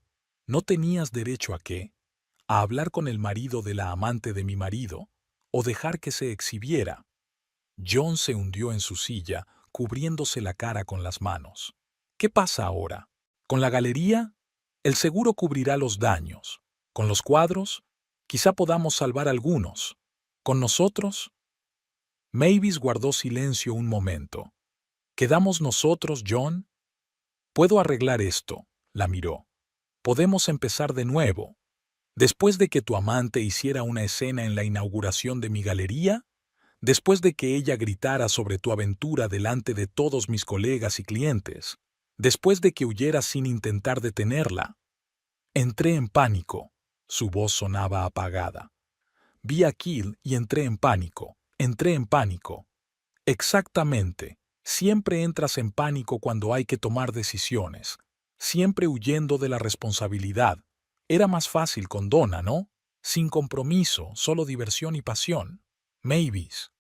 ¿No tenías derecho a qué? ¿A hablar con el marido de la amante de mi marido? ¿O dejar que se exhibiera? John se hundió en su silla, cubriéndose la cara con las manos. ¿Qué pasa ahora? ¿Con la galería? El seguro cubrirá los daños. ¿Con los cuadros? Quizá podamos salvar algunos. ¿Con nosotros? Mavis guardó silencio un momento. ¿Quedamos nosotros, John? Puedo arreglar esto, la miró. Podemos empezar de nuevo. Después de que tu amante hiciera una escena en la inauguración de mi galería, después de que ella gritara sobre tu aventura delante de todos mis colegas y clientes, después de que huyeras sin intentar detenerla. Entré en pánico. Su voz sonaba apagada. Vi a Kill y entré en pánico. Entré en pánico. Exactamente. Siempre entras en pánico cuando hay que tomar decisiones. Siempre huyendo de la responsabilidad. Era más fácil con Donna, ¿no? Sin compromiso, solo diversión y pasión. Mavis.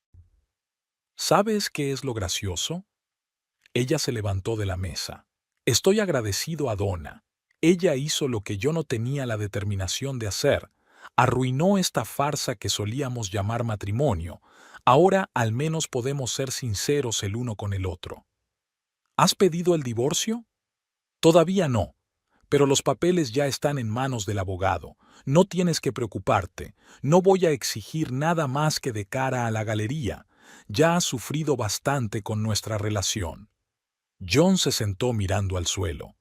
¿Sabes qué es lo gracioso? Ella se levantó de la mesa. Estoy agradecido a Donna. Ella hizo lo que yo no tenía la determinación de hacer. Arruinó esta farsa que solíamos llamar matrimonio. Ahora al menos podemos ser sinceros el uno con el otro. ¿Has pedido el divorcio? Todavía no. Pero los papeles ya están en manos del abogado. No tienes que preocuparte. No voy a exigir nada más que de cara a la galería. Ya has sufrido bastante con nuestra relación. John se sentó mirando al suelo.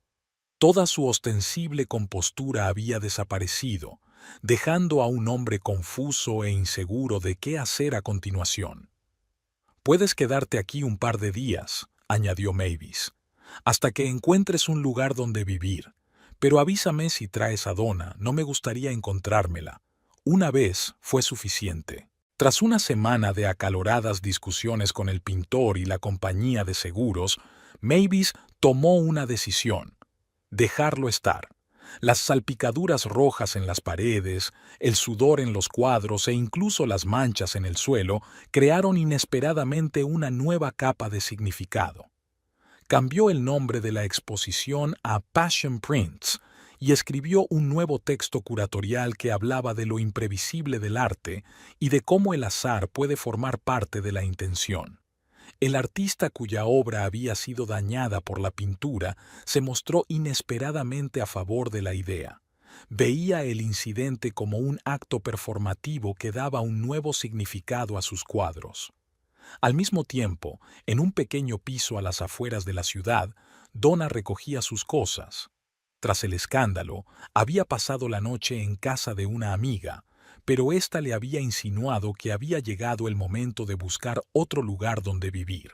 Toda su ostensible compostura había desaparecido, dejando a un hombre confuso e inseguro de qué hacer a continuación. Puedes quedarte aquí un par de días, añadió Mavis, hasta que encuentres un lugar donde vivir. Pero avísame si traes a Donna, no me gustaría encontrármela. Una vez fue suficiente. Tras una semana de acaloradas discusiones con el pintor y la compañía de seguros, Mavis tomó una decisión: dejarlo estar. Las salpicaduras rojas en las paredes, el sudor en los cuadros e incluso las manchas en el suelo crearon inesperadamente una nueva capa de significado. Cambió el nombre de la exposición a Passion Prints y escribió un nuevo texto curatorial que hablaba de lo imprevisible del arte y de cómo el azar puede formar parte de la intención. El artista cuya obra había sido dañada por la pintura se mostró inesperadamente a favor de la idea. Veía el incidente como un acto performativo que daba un nuevo significado a sus cuadros. Al mismo tiempo, en un pequeño piso a las afueras de la ciudad, Donna recogía sus cosas. Tras el escándalo, había pasado la noche en casa de una amiga, pero ésta le había insinuado que había llegado el momento de buscar otro lugar donde vivir.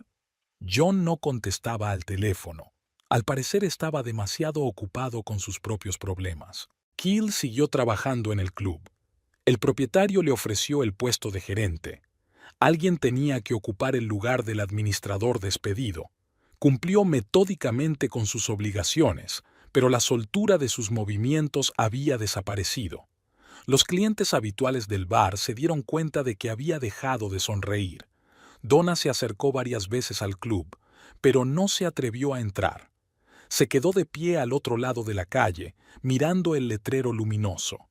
John no contestaba al teléfono. Al parecer estaba demasiado ocupado con sus propios problemas. Keel siguió trabajando en el club. El propietario le ofreció el puesto de gerente. Alguien tenía que ocupar el lugar del administrador despedido. Cumplió metódicamente con sus obligaciones, pero la soltura de sus movimientos había desaparecido. Los clientes habituales del bar se dieron cuenta de que había dejado de sonreír. Donna se acercó varias veces al club, pero no se atrevió a entrar. Se quedó de pie al otro lado de la calle, mirando el letrero luminoso.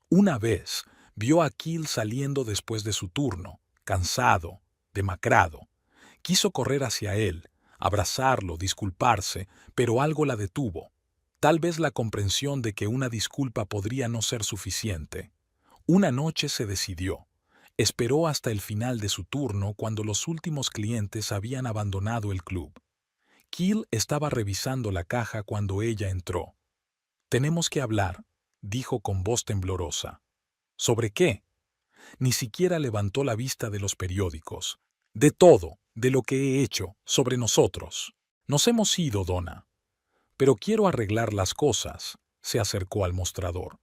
Una vez, vio a Keel saliendo después de su turno, cansado, demacrado. Quiso correr hacia él, abrazarlo, disculparse, pero algo la detuvo. Tal vez la comprensión de que una disculpa podría no ser suficiente. Una noche se decidió. Esperó hasta el final de su turno cuando los últimos clientes habían abandonado el club. Keel estaba revisando la caja cuando ella entró. «Tenemos que hablar», dijo con voz temblorosa. «¿Sobre qué?» Ni siquiera levantó la vista de los periódicos. «De todo, de lo que he hecho, sobre nosotros. Nos hemos ido, Donna. Pero quiero arreglar las cosas», se acercó al mostrador.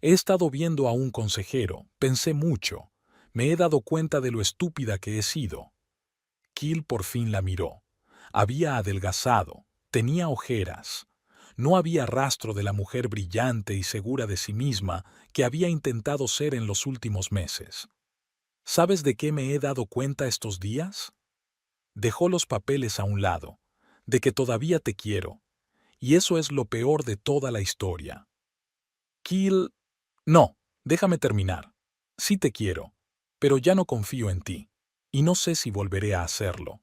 «He estado viendo a un consejero, pensé mucho. Me he dado cuenta de lo estúpida que he sido». Keel por fin la miró. Había adelgazado, tenía ojeras. No había rastro de la mujer brillante y segura de sí misma que había intentado ser en los últimos meses. ¿Sabes de qué me he dado cuenta estos días? Dejó los papeles a un lado. De que todavía te quiero. Y eso es lo peor de toda la historia. Keel, no, déjame terminar. Sí te quiero, pero ya no confío en ti, y no sé si volveré a hacerlo.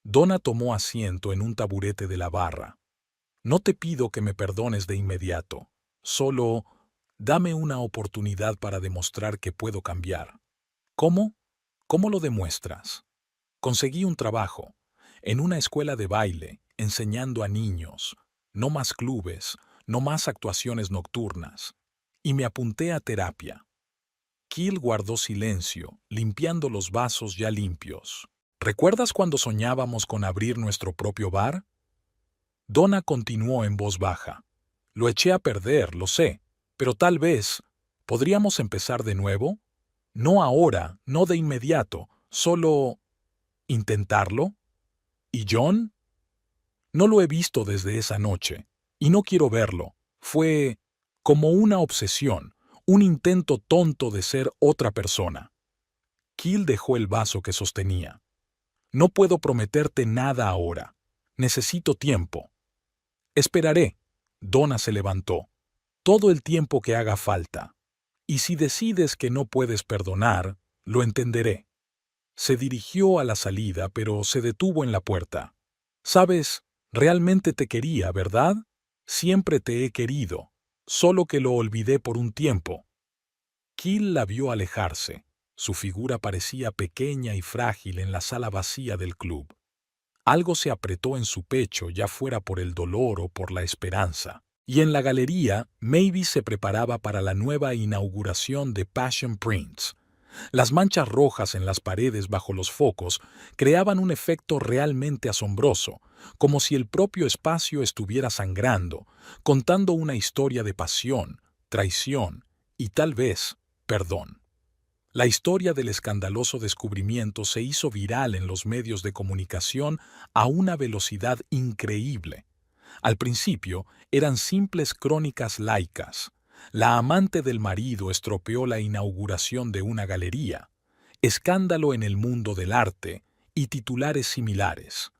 Donna tomó asiento en un taburete de la barra. No te pido que me perdones de inmediato, solo dame una oportunidad para demostrar que puedo cambiar. ¿Cómo? ¿Cómo lo demuestras? Conseguí un trabajo, en una escuela de baile, enseñando a niños, no más clubes, no más actuaciones nocturnas, y me apunté a terapia. Keel guardó silencio, limpiando los vasos ya limpios. ¿Recuerdas cuando soñábamos con abrir nuestro propio bar? Donna continuó en voz baja. Lo eché a perder, lo sé, pero tal vez, ¿podríamos empezar de nuevo? No ahora, no de inmediato, solo intentarlo. ¿Y John? No lo he visto desde esa noche, y no quiero verlo. Fue como una obsesión, un intento tonto de ser otra persona. Keel dejó el vaso que sostenía. No puedo prometerte nada ahora. Necesito tiempo. Esperaré. Donna se levantó. Todo el tiempo que haga falta. Y si decides que no puedes perdonar, lo entenderé. Se dirigió a la salida, pero se detuvo en la puerta. Sabes, realmente te quería, ¿verdad? Siempre te he querido, solo que lo olvidé por un tiempo. Keel la vio alejarse. Su figura parecía pequeña y frágil en la sala vacía del club. Algo se apretó en su pecho, ya fuera por el dolor o por la esperanza. Y en la galería, Mavis se preparaba para la nueva inauguración de Passion Prints. Las manchas rojas en las paredes bajo los focos creaban un efecto realmente asombroso, como si el propio espacio estuviera sangrando, contando una historia de pasión, traición y tal vez perdón. La historia del escandaloso descubrimiento se hizo viral en los medios de comunicación a una velocidad increíble. Al principio eran simples crónicas laicas. La amante del marido estropeó la inauguración de una galería, escándalo en el mundo del arte y titulares similares.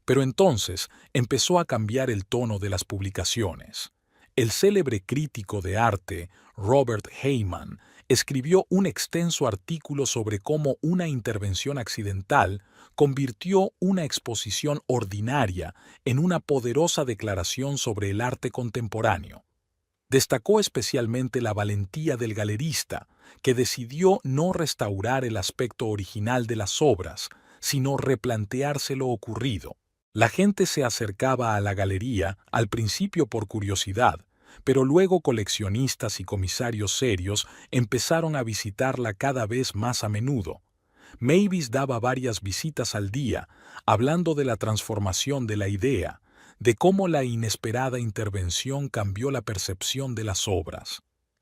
Pero entonces empezó a cambiar el tono de las publicaciones. El célebre crítico de arte, Robert Heyman, escribió un extenso artículo sobre cómo una intervención accidental convirtió una exposición ordinaria en una poderosa declaración sobre el arte contemporáneo. Destacó especialmente la valentía del galerista, que decidió no restaurar el aspecto original de las obras, sino replantearse lo ocurrido. La gente se acercaba a la galería, al principio por curiosidad, pero luego coleccionistas y comisarios serios empezaron a visitarla cada vez más a menudo. Mavis daba varias visitas al día, hablando de la transformación de la idea, de cómo la inesperada intervención cambió la percepción de las obras.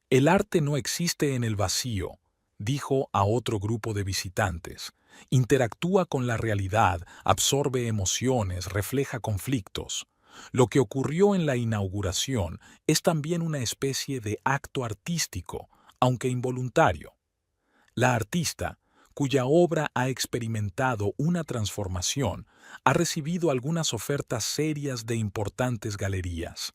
El arte no existe en el vacío, dijo a otro grupo de visitantes. Interactúa con la realidad, absorbe emociones, refleja conflictos. Lo que ocurrió en la inauguración es también una especie de acto artístico, aunque involuntario. La artista, cuya obra ha experimentado una transformación, ha recibido algunas ofertas serias de importantes galerías.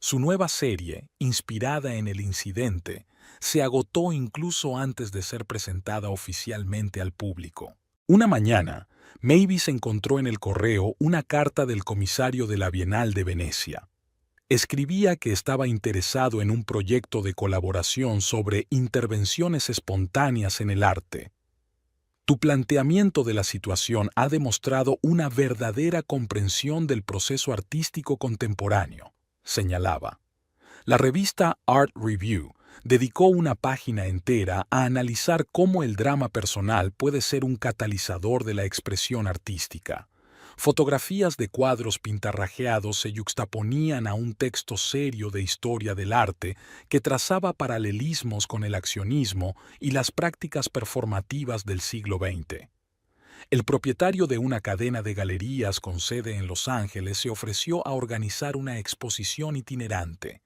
Su nueva serie, inspirada en el incidente, se agotó incluso antes de ser presentada oficialmente al público. Una mañana, Mavis encontró en el correo una carta del comisario de la Bienal de Venecia. Escribía que estaba interesado en un proyecto de colaboración sobre intervenciones espontáneas en el arte. Tu planteamiento de la situación ha demostrado una verdadera comprensión del proceso artístico contemporáneo, señalaba. La revista Art Review dedicó una página entera a analizar cómo el drama personal puede ser un catalizador de la expresión artística. Fotografías de cuadros pintarrajeados se yuxtaponían a un texto serio de historia del arte que trazaba paralelismos con el accionismo y las prácticas performativas del siglo XX. El propietario de una cadena de galerías con sede en Los Ángeles se ofreció a organizar una exposición itinerante.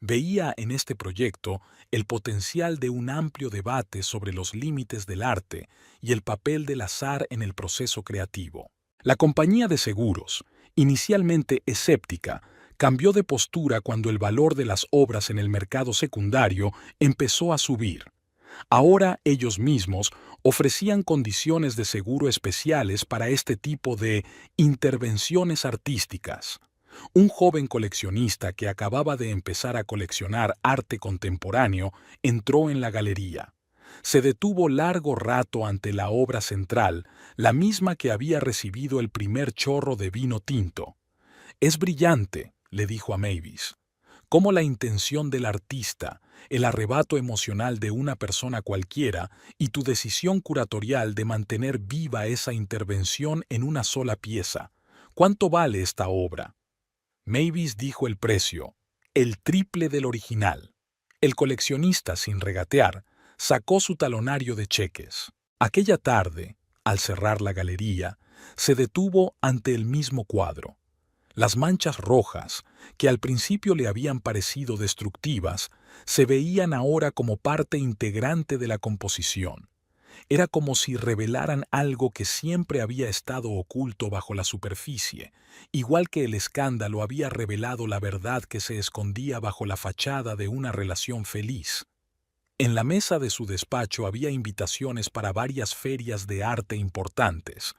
Veía en este proyecto el potencial de un amplio debate sobre los límites del arte y el papel del azar en el proceso creativo. La compañía de seguros, inicialmente escéptica, cambió de postura cuando el valor de las obras en el mercado secundario empezó a subir. Ahora ellos mismos ofrecían condiciones de seguro especiales para este tipo de intervenciones artísticas. Un joven coleccionista que acababa de empezar a coleccionar arte contemporáneo entró en la galería. Se detuvo largo rato ante la obra central, la misma que había recibido el primer chorro de vino tinto. «Es brillante», le dijo a Mavis. «Cómo la intención del artista, el arrebato emocional de una persona cualquiera y tu decisión curatorial de mantener viva esa intervención en una sola pieza. ¿Cuánto vale esta obra?» Mavis dijo el precio, el triple del original. El coleccionista, sin regatear, sacó su talonario de cheques. Aquella tarde, al cerrar la galería, se detuvo ante el mismo cuadro. Las manchas rojas, que al principio le habían parecido destructivas, se veían ahora como parte integrante de la composición. Era como si revelaran algo que siempre había estado oculto bajo la superficie, igual que el escándalo había revelado la verdad que se escondía bajo la fachada de una relación feliz. En la mesa de su despacho había invitaciones para varias ferias de arte importantes.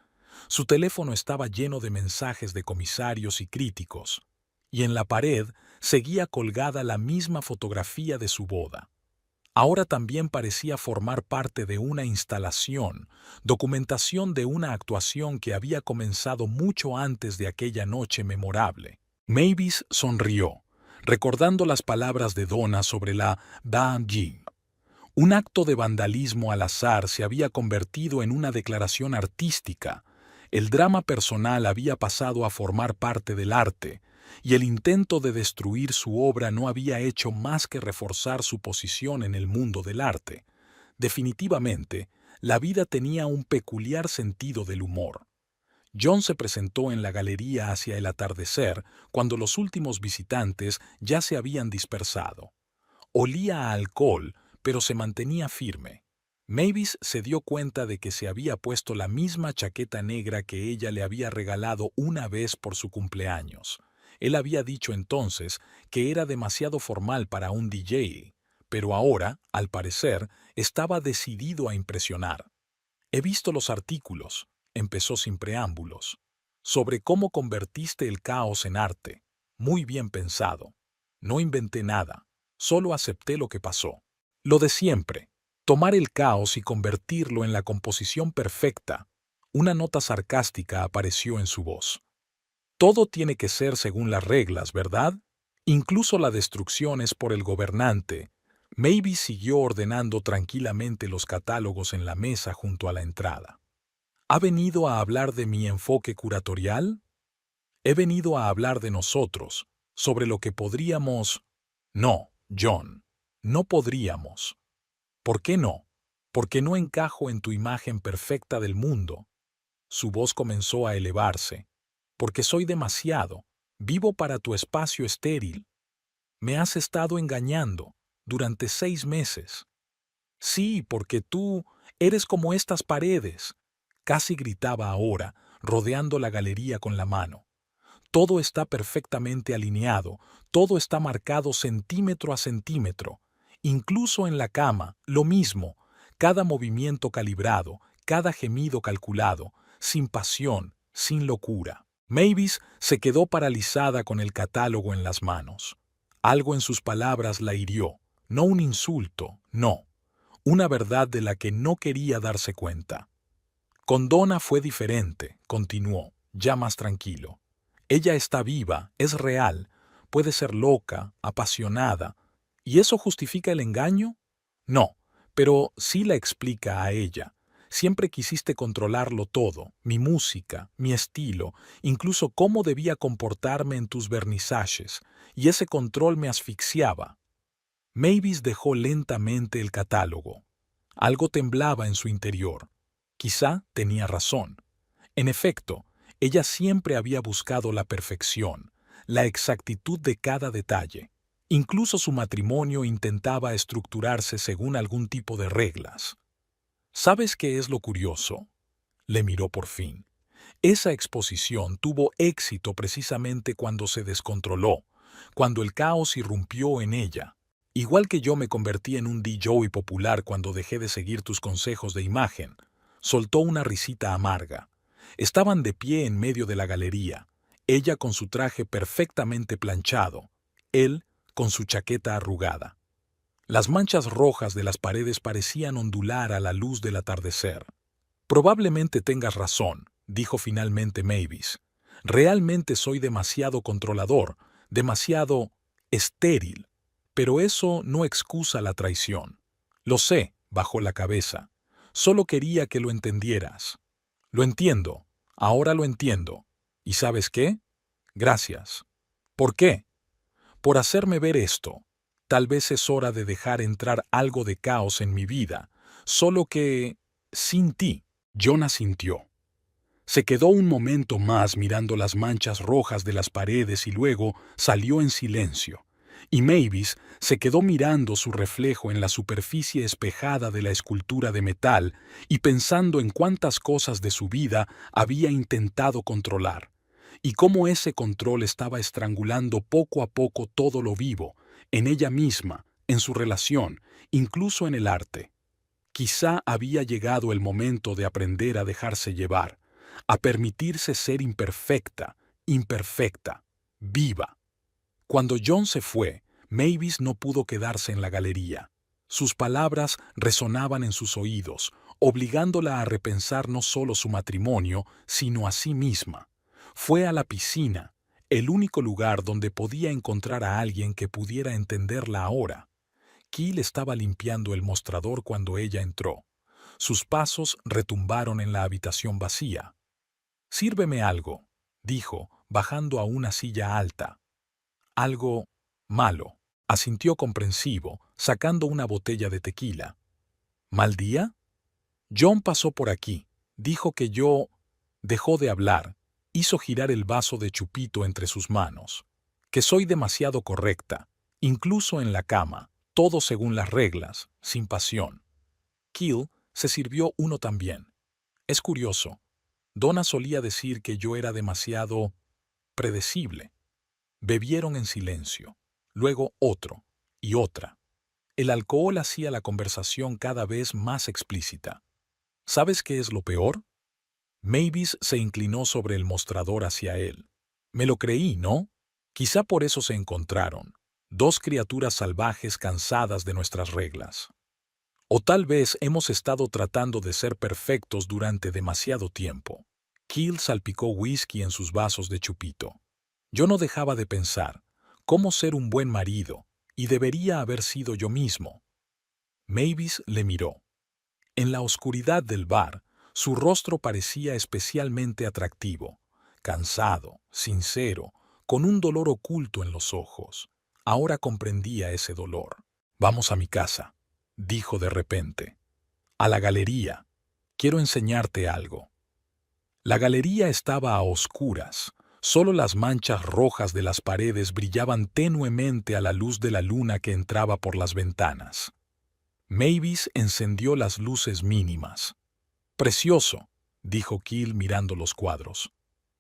Su teléfono estaba lleno de mensajes de comisarios y críticos, y en la pared seguía colgada la misma fotografía de su boda. Ahora también parecía formar parte de una instalación, documentación de una actuación que había comenzado mucho antes de aquella noche memorable. Mavis sonrió, recordando las palabras de Donna sobre la Dame. Un acto de vandalismo al azar se había convertido en una declaración artística. El drama personal había pasado a formar parte del arte, y el intento de destruir su obra no había hecho más que reforzar su posición en el mundo del arte. Definitivamente, la vida tenía un peculiar sentido del humor. John se presentó en la galería hacia el atardecer, cuando los últimos visitantes ya se habían dispersado. Olía a alcohol, pero se mantenía firme. Mavis se dio cuenta de que se había puesto la misma chaqueta negra que ella le había regalado una vez por su cumpleaños. Él había dicho entonces que era demasiado formal para un DJ, pero ahora, al parecer, estaba decidido a impresionar. «He visto los artículos», empezó sin preámbulos, «sobre cómo convertiste el caos en arte. Muy bien pensado. No inventé nada. Solo acepté lo que pasó. Lo de siempre. Tomar el caos y convertirlo en la composición perfecta. Una nota sarcástica apareció en su voz. Todo tiene que ser según las reglas, ¿verdad? Incluso la destrucción es por el gobernante. Mavis siguió ordenando tranquilamente los catálogos en la mesa junto a la entrada. ¿Ha venido a hablar de mi enfoque curatorial? He venido a hablar de nosotros, sobre lo que podríamos... No, John, no podríamos. ¿Por qué no? Porque no encajo en tu imagen perfecta del mundo. Su voz comenzó a elevarse. Porque soy demasiado. Vivo para tu espacio estéril. Me has estado engañando durante 6 meses. Sí, porque tú eres como estas paredes. Casi gritaba ahora, rodeando la galería con la mano. Todo está perfectamente alineado, todo está marcado centímetro a centímetro. Incluso en la cama, lo mismo, cada movimiento calibrado, cada gemido calculado, sin pasión, sin locura. Mavis se quedó paralizada con el catálogo en las manos. Algo en sus palabras la hirió, no un insulto, no, una verdad de la que no quería darse cuenta. Con Donna fue diferente, continuó, ya más tranquilo. Ella está viva, es real, puede ser loca, apasionada. ¿Y eso justifica el engaño? No, pero sí la explica a ella. Siempre quisiste controlarlo todo, mi música, mi estilo, incluso cómo debía comportarme en tus vernizajes, y ese control me asfixiaba. Mavis dejó lentamente el catálogo. Algo temblaba en su interior. Quizá tenía razón. En efecto, ella siempre había buscado la perfección, la exactitud de cada detalle. Incluso su matrimonio intentaba estructurarse según algún tipo de reglas. ¿Sabes qué es lo curioso? Le miró por fin. Esa exposición tuvo éxito precisamente cuando se descontroló, cuando el caos irrumpió en ella. Igual que yo me convertí en un DJ popular cuando dejé de seguir tus consejos de imagen, soltó una risita amarga. Estaban de pie en medio de la galería, ella con su traje perfectamente planchado, él con su chaqueta arrugada. Las manchas rojas de las paredes parecían ondular a la luz del atardecer. Probablemente tengas razón, dijo finalmente Mavis. Realmente soy demasiado controlador, demasiado estéril. Pero eso no excusa la traición. Lo sé, bajó la cabeza. Solo quería que lo entendieras. Lo entiendo. Ahora lo entiendo. ¿Y sabes qué? Gracias. ¿Por qué? Por hacerme ver esto. Tal vez es hora de dejar entrar algo de caos en mi vida, solo que, sin ti. Jonah sintió. Se quedó un momento más mirando las manchas rojas de las paredes y luego salió en silencio. Y Mavis se quedó mirando su reflejo en la superficie espejada de la escultura de metal y pensando en cuántas cosas de su vida había intentado controlar, y cómo ese control estaba estrangulando poco a poco todo lo vivo, en ella misma, en su relación, incluso en el arte. Quizá había llegado el momento de aprender a dejarse llevar, a permitirse ser imperfecta, imperfecta, viva. Cuando John se fue, Mavis no pudo quedarse en la galería. Sus palabras resonaban en sus oídos, obligándola a repensar no solo su matrimonio, sino a sí misma. Fue a la piscina, el único lugar donde podía encontrar a alguien que pudiera entenderla ahora. Keel estaba limpiando el mostrador cuando ella entró. Sus pasos retumbaron en la habitación vacía. «Sírveme algo», dijo, bajando a una silla alta. «Algo malo», asintió comprensivo, sacando una botella de tequila. «¿Mal día?» «John pasó por aquí. Dijo que yo...» Dejó de hablar. Hizo girar el vaso de chupito entre sus manos. «Que soy demasiado correcta, incluso en la cama, todo según las reglas, sin pasión». Keel se sirvió uno también. «Es curioso. Donna solía decir que yo era demasiado predecible». Bebieron en silencio. Luego otro y otra. El alcohol hacía la conversación cada vez más explícita. ¿Sabes qué es lo peor? Mavis se inclinó sobre el mostrador hacia él. Me lo creí, ¿no? Quizá por eso se encontraron. Dos criaturas salvajes cansadas de nuestras reglas. O tal vez hemos estado tratando de ser perfectos durante demasiado tiempo. Keel salpicó whisky en sus vasos de chupito. Yo no dejaba de pensar, cómo ser un buen marido, y debería haber sido yo mismo. Mavis le miró. En la oscuridad del bar, su rostro parecía especialmente atractivo, cansado, sincero, con un dolor oculto en los ojos. Ahora comprendía ese dolor. Vamos a mi casa, dijo de repente. A la galería. Quiero enseñarte algo. La galería estaba a oscuras. Solo las manchas rojas de las paredes brillaban tenuemente a la luz de la luna que entraba por las ventanas. Mavis encendió las luces mínimas. «Precioso», dijo Keel mirando los cuadros.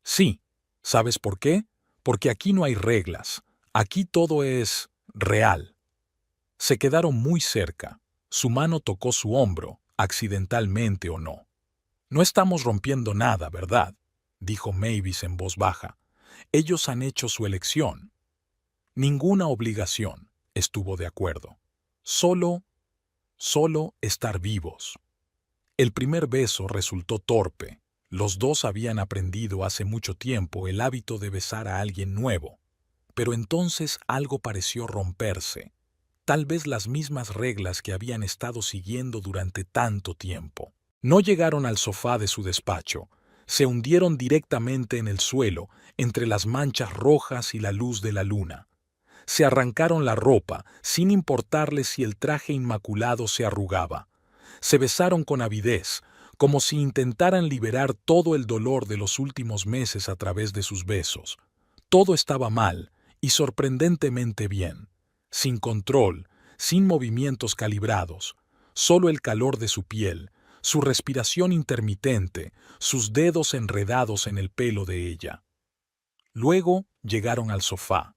«Sí, ¿sabes por qué? Porque aquí no hay reglas. Aquí todo es real». Se quedaron muy cerca. Su mano tocó su hombro, accidentalmente o no. «No estamos rompiendo nada, ¿verdad?», dijo Mavis en voz baja. «Ellos han hecho su elección». «Ninguna obligación», estuvo de acuerdo. Solo estar vivos». El primer beso resultó torpe. Los dos habían aprendido hace mucho tiempo el hábito de besar a alguien nuevo. Pero entonces algo pareció romperse. Tal vez las mismas reglas que habían estado siguiendo durante tanto tiempo. No llegaron al sofá de su despacho. Se hundieron directamente en el suelo, entre las manchas rojas y la luz de la luna. Se arrancaron la ropa, sin importarles si el traje inmaculado se arrugaba. Se besaron con avidez, como si intentaran liberar todo el dolor de los últimos meses a través de sus besos. Todo estaba mal y sorprendentemente bien. Sin control, sin movimientos calibrados, solo el calor de su piel, su respiración intermitente, sus dedos enredados en el pelo de ella. Luego llegaron al sofá.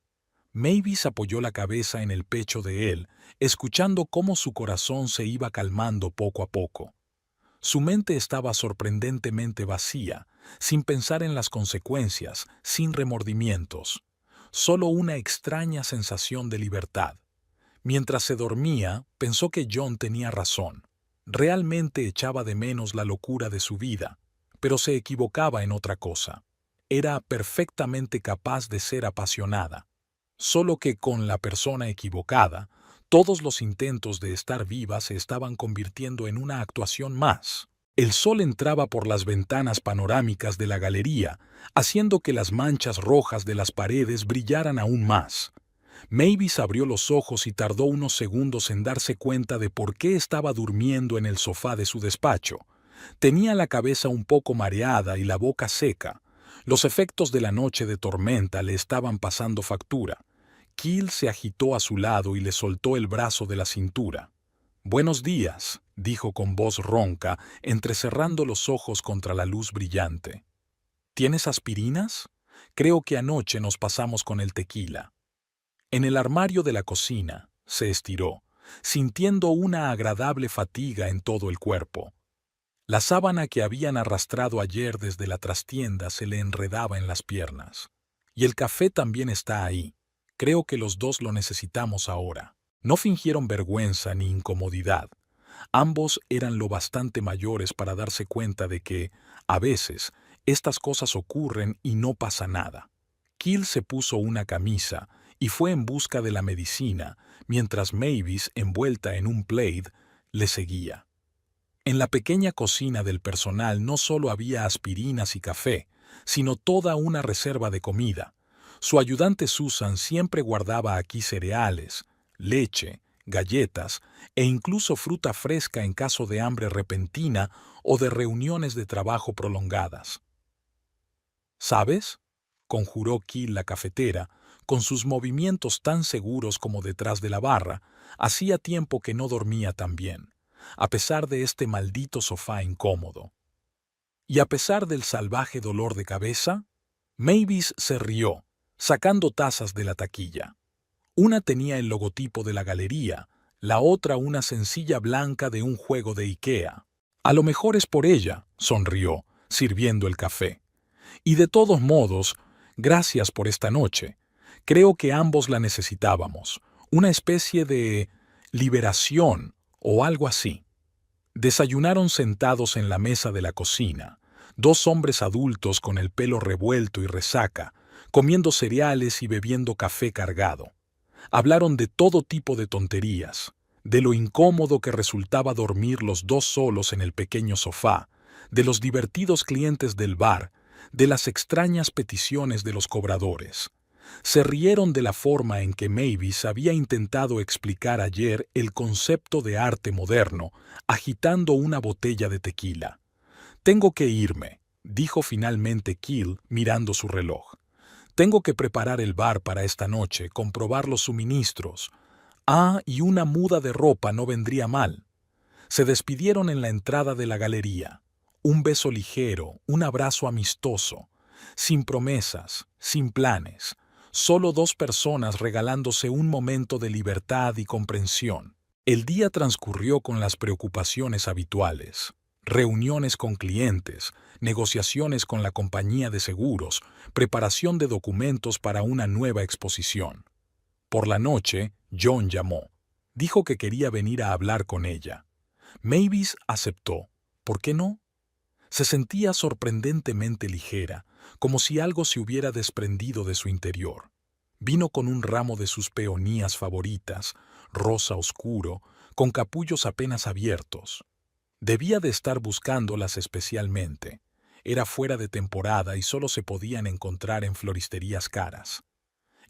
Mavis apoyó la cabeza en el pecho de él, escuchando cómo su corazón se iba calmando poco a poco. Su mente estaba sorprendentemente vacía, sin pensar en las consecuencias, sin remordimientos. Solo una extraña sensación de libertad. Mientras se dormía, pensó que John tenía razón. Realmente echaba de menos la locura de su vida, pero se equivocaba en otra cosa. Era perfectamente capaz de ser apasionada. Solo que con la persona equivocada, todos los intentos de estar viva se estaban convirtiendo en una actuación más. El sol entraba por las ventanas panorámicas de la galería, haciendo que las manchas rojas de las paredes brillaran aún más. Mavis abrió los ojos y tardó unos segundos en darse cuenta de por qué estaba durmiendo en el sofá de su despacho. Tenía la cabeza un poco mareada y la boca seca. Los efectos de la noche de tormenta le estaban pasando factura. Keel se agitó a su lado y le soltó el brazo de la cintura. «Buenos días», dijo con voz ronca, entrecerrando los ojos contra la luz brillante. «¿Tienes aspirinas? Creo que anoche nos pasamos con el tequila». En el armario de la cocina se estiró, sintiendo una agradable fatiga en todo el cuerpo. La sábana que habían arrastrado ayer desde la trastienda se le enredaba en las piernas. «Y el café también está ahí. Creo que los dos lo necesitamos ahora». No fingieron vergüenza ni incomodidad. Ambos eran lo bastante mayores para darse cuenta de que, a veces, estas cosas ocurren y no pasa nada. Keel se puso una camisa y fue en busca de la medicina, mientras Mavis, envuelta en un plaid, le seguía. En la pequeña cocina del personal no solo había aspirinas y café, sino toda una reserva de comida. Su ayudante Susan siempre guardaba aquí cereales, leche, galletas e incluso fruta fresca en caso de hambre repentina o de reuniones de trabajo prolongadas. «¿Sabes?», conjuró Keel la cafetera, con sus movimientos tan seguros como detrás de la barra. Hacía tiempo que no dormía tan bien, a pesar de este maldito sofá incómodo. Y a pesar del salvaje dolor de cabeza, Mavis se rió, sacando tazas de la taquilla. Una tenía el logotipo de la galería, la otra una sencilla blanca de un juego de IKEA. «A lo mejor es por ella», sonrió, sirviendo el café. «Y de todos modos, gracias por esta noche. Creo que ambos la necesitábamos, una especie de liberación o algo así. Desayunaron sentados en la mesa de la cocina, dos hombres adultos con el pelo revuelto y resaca, comiendo cereales y bebiendo café cargado. Hablaron de todo tipo de tonterías, de lo incómodo que resultaba dormir los dos solos en el pequeño sofá, de los divertidos clientes del bar, de las extrañas peticiones de los cobradores. Se rieron de la forma en que Mavis había intentado explicar ayer el concepto de arte moderno, agitando una botella de tequila. «Tengo que irme», dijo finalmente Keel mirando su reloj. «Tengo que preparar el bar para esta noche, comprobar los suministros. Ah, y una muda de ropa no vendría mal». Se despidieron en la entrada de la galería. Un beso ligero, un abrazo amistoso, sin promesas, sin planes. Solo dos personas regalándose un momento de libertad y comprensión. El día transcurrió con las preocupaciones habituales. Reuniones con clientes, negociaciones con la compañía de seguros, preparación de documentos para una nueva exposición. Por la noche, John llamó. Dijo que quería venir a hablar con ella. Mavis aceptó. ¿Por qué no? Se sentía sorprendentemente ligera, como si algo se hubiera desprendido de su interior. Vino con un ramo de sus peonías favoritas, rosa oscuro, con capullos apenas abiertos. Debía de estar buscándolas especialmente. Era fuera de temporada y solo se podían encontrar en floristerías caras.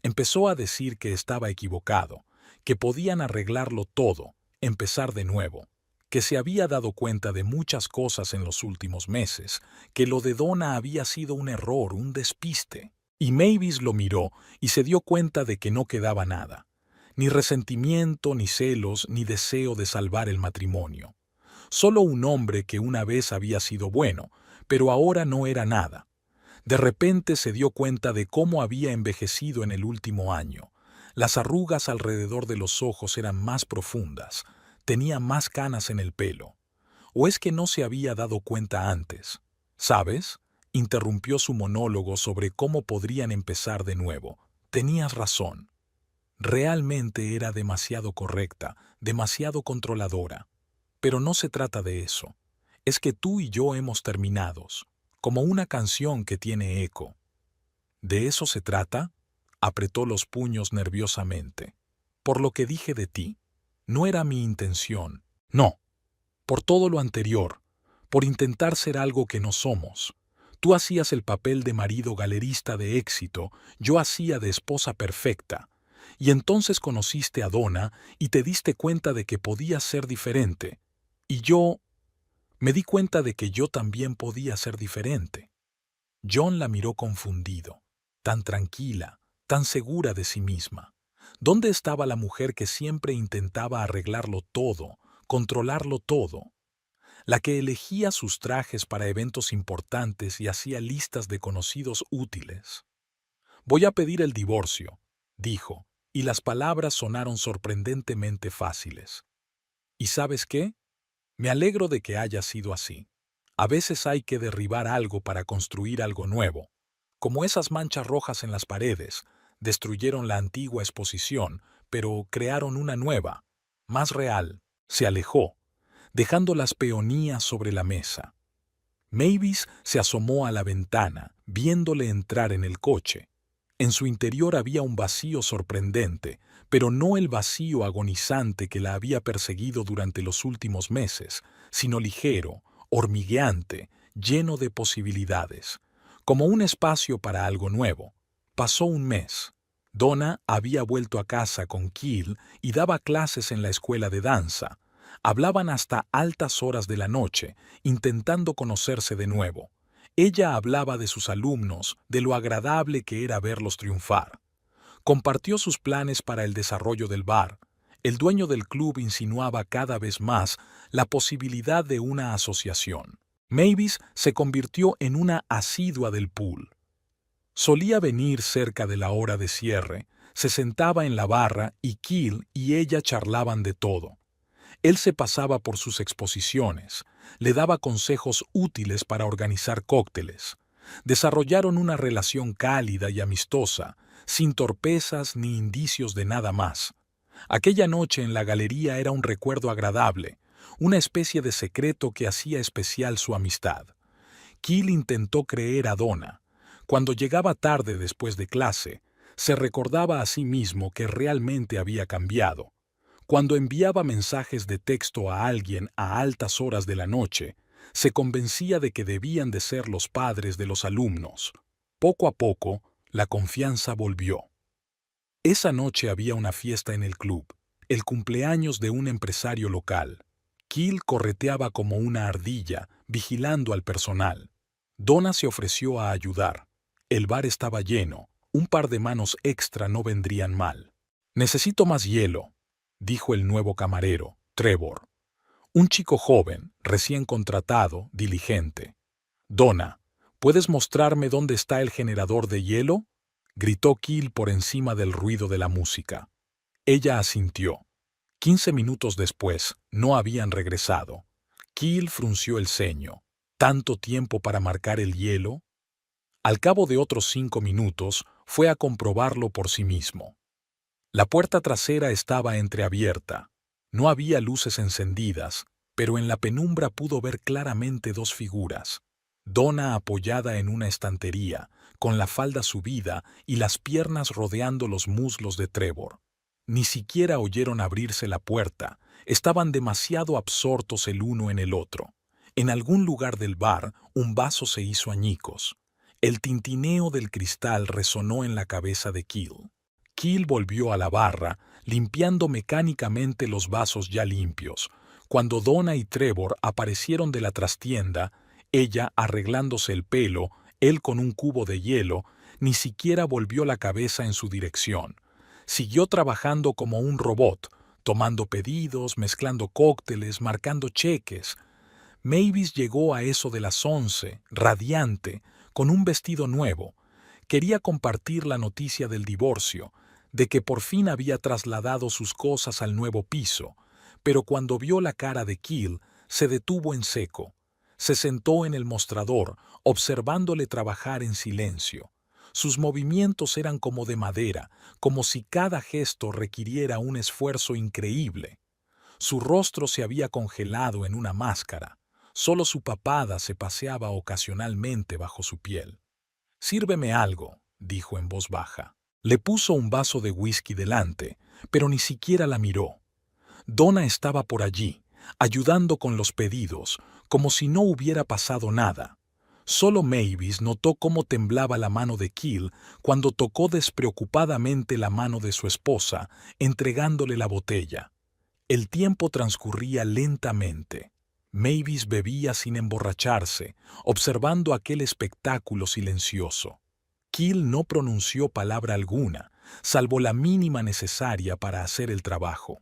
Empezó a decir que estaba equivocado, que podían arreglarlo todo, empezar de nuevo, que se había dado cuenta de muchas cosas en los últimos meses, que lo de Donna había sido un error, un despiste. Y Mavis lo miró y se dio cuenta de que no quedaba nada. Ni resentimiento, ni celos, ni deseo de salvar el matrimonio. Solo un hombre que una vez había sido bueno, pero ahora no era nada. De repente se dio cuenta de cómo había envejecido en el último año. Las arrugas alrededor de los ojos eran más profundas, tenía más canas en el pelo. ¿O es que no se había dado cuenta antes? ¿Sabes? Interrumpió su monólogo sobre cómo podrían empezar de nuevo. Tenías razón. Realmente era demasiado correcta, demasiado controladora. Pero no se trata de eso. Es que tú y yo hemos terminado, como una canción que tiene eco. ¿De eso se trata? Apretó los puños nerviosamente. Por lo que dije de ti. No era mi intención. No. Por todo lo anterior. Por intentar ser algo que no somos. Tú hacías el papel de marido galerista de éxito, yo hacía de esposa perfecta. Y entonces conociste a Donna y te diste cuenta de que podías ser diferente. Y yo me di cuenta de que yo también podía ser diferente. John la miró confundido, tan tranquila, tan segura de sí misma. ¿Dónde estaba la mujer que siempre intentaba arreglarlo todo, controlarlo todo? La que elegía sus trajes para eventos importantes y hacía listas de conocidos útiles. «Voy a pedir el divorcio», dijo, y las palabras sonaron sorprendentemente fáciles. ¿Y sabes qué? Me alegro de que haya sido así. A veces hay que derribar algo para construir algo nuevo. Como esas manchas rojas en las paredes, destruyeron la antigua exposición, pero crearon una nueva, más real. Se alejó, dejando las peonías sobre la mesa. Mavis se asomó a la ventana, viéndole entrar en el coche. En su interior había un vacío sorprendente, pero no el vacío agonizante que la había perseguido durante los últimos meses, sino ligero, hormigueante, lleno de posibilidades, como un espacio para algo nuevo. Pasó un mes. Donna había vuelto a casa con Keel y daba clases en la escuela de danza. Hablaban hasta altas horas de la noche, intentando conocerse de nuevo. Ella hablaba de sus alumnos, de lo agradable que era verlos triunfar. Compartió sus planes para el desarrollo del bar. El dueño del club insinuaba cada vez más la posibilidad de una asociación. Mavis se convirtió en una asidua del pool. Solía venir cerca de la hora de cierre, se sentaba en la barra y Keel y ella charlaban de todo. Él se pasaba por sus exposiciones, le daba consejos útiles para organizar cócteles. Desarrollaron una relación cálida y amistosa, sin torpezas ni indicios de nada más. Aquella noche en la galería era un recuerdo agradable, una especie de secreto que hacía especial su amistad. Keel intentó creer a Donna. Cuando llegaba tarde después de clase, se recordaba a sí mismo que realmente había cambiado. Cuando enviaba mensajes de texto a alguien a altas horas de la noche, se convencía de que debían de ser los padres de los alumnos. Poco a poco, la confianza volvió. Esa noche había una fiesta en el club, el cumpleaños de un empresario local. Keel correteaba como una ardilla, vigilando al personal. Donna se ofreció a ayudar. El bar estaba lleno, un par de manos extra no vendrían mal. «Necesito más hielo», dijo el nuevo camarero, Trevor. Un chico joven, recién contratado, diligente. «Donna, ¿puedes mostrarme dónde está el generador de hielo?», gritó Keel por encima del ruido de la música. Ella asintió. 15 minutos después, no habían regresado. Keel frunció el ceño. ¿Tanto tiempo para marcar el hielo? Al cabo de otros 5 minutos, fue a comprobarlo por sí mismo. La puerta trasera estaba entreabierta. No había luces encendidas, pero en la penumbra pudo ver claramente dos figuras. Donna apoyada en una estantería, con la falda subida y las piernas rodeando los muslos de Trevor. Ni siquiera oyeron abrirse la puerta, estaban demasiado absortos el uno en el otro. En algún lugar del bar, un vaso se hizo añicos. El tintineo del cristal resonó en la cabeza de Keel. Keel volvió a la barra, limpiando mecánicamente los vasos ya limpios. Cuando Donna y Trevor aparecieron de la trastienda, ella arreglándose el pelo, él con un cubo de hielo, ni siquiera volvió la cabeza en su dirección. Siguió trabajando como un robot, tomando pedidos, mezclando cócteles, marcando cheques. Mavis llegó a eso de las 11, radiante, con un vestido nuevo. Quería compartir la noticia del divorcio, de que por fin había trasladado sus cosas al nuevo piso, pero cuando vio la cara de Keel, se detuvo en seco. Se sentó en el mostrador, observándole trabajar en silencio. Sus movimientos eran como de madera, como si cada gesto requiriera un esfuerzo increíble. Su rostro se había congelado en una máscara. Solo su papada se paseaba ocasionalmente bajo su piel. «Sírveme algo», dijo en voz baja. Le puso un vaso de whisky delante, pero ni siquiera la miró. Donna estaba por allí, ayudando con los pedidos, como si no hubiera pasado nada. Solo Mavis notó cómo temblaba la mano de Keel cuando tocó despreocupadamente la mano de su esposa, entregándole la botella. El tiempo transcurría lentamente. Mavis bebía sin emborracharse, observando aquel espectáculo silencioso. Keel no pronunció palabra alguna, salvo la mínima necesaria para hacer el trabajo.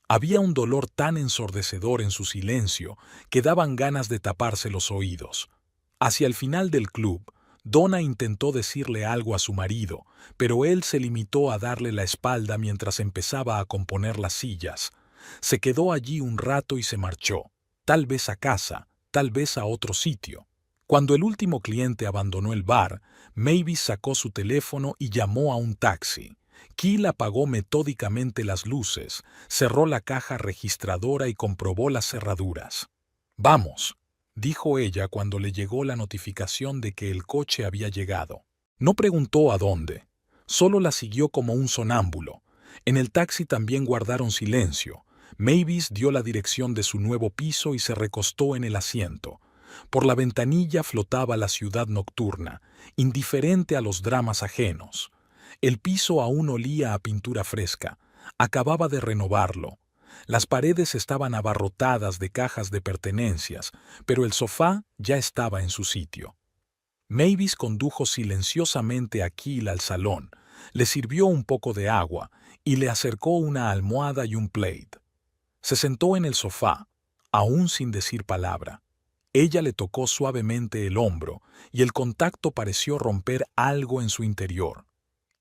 Había un dolor tan ensordecedor en su silencio que daban ganas de taparse los oídos. Hacia el final del club, Donna intentó decirle algo a su marido, pero él se limitó a darle la espalda mientras empezaba a componer las sillas. Se quedó allí un rato y se marchó, tal vez a casa, tal vez a otro sitio. Cuando el último cliente abandonó el bar, Mavis sacó su teléfono y llamó a un taxi. Keel apagó metódicamente las luces, cerró la caja registradora y comprobó las cerraduras. «Vamos», dijo ella cuando le llegó la notificación de que el coche había llegado. No preguntó a dónde, solo la siguió como un sonámbulo. En el taxi también guardaron silencio. Mavis dio la dirección de su nuevo piso y se recostó en el asiento. Por la ventanilla flotaba la ciudad nocturna, indiferente a los dramas ajenos. El piso aún olía a pintura fresca. Acababa de renovarlo. Las paredes estaban abarrotadas de cajas de pertenencias, pero el sofá ya estaba en su sitio. Mavis condujo silenciosamente a Keel al salón, le sirvió un poco de agua y le acercó una almohada y un plate. Se sentó en el sofá, aún sin decir palabra. Ella le tocó suavemente el hombro y el contacto pareció romper algo en su interior.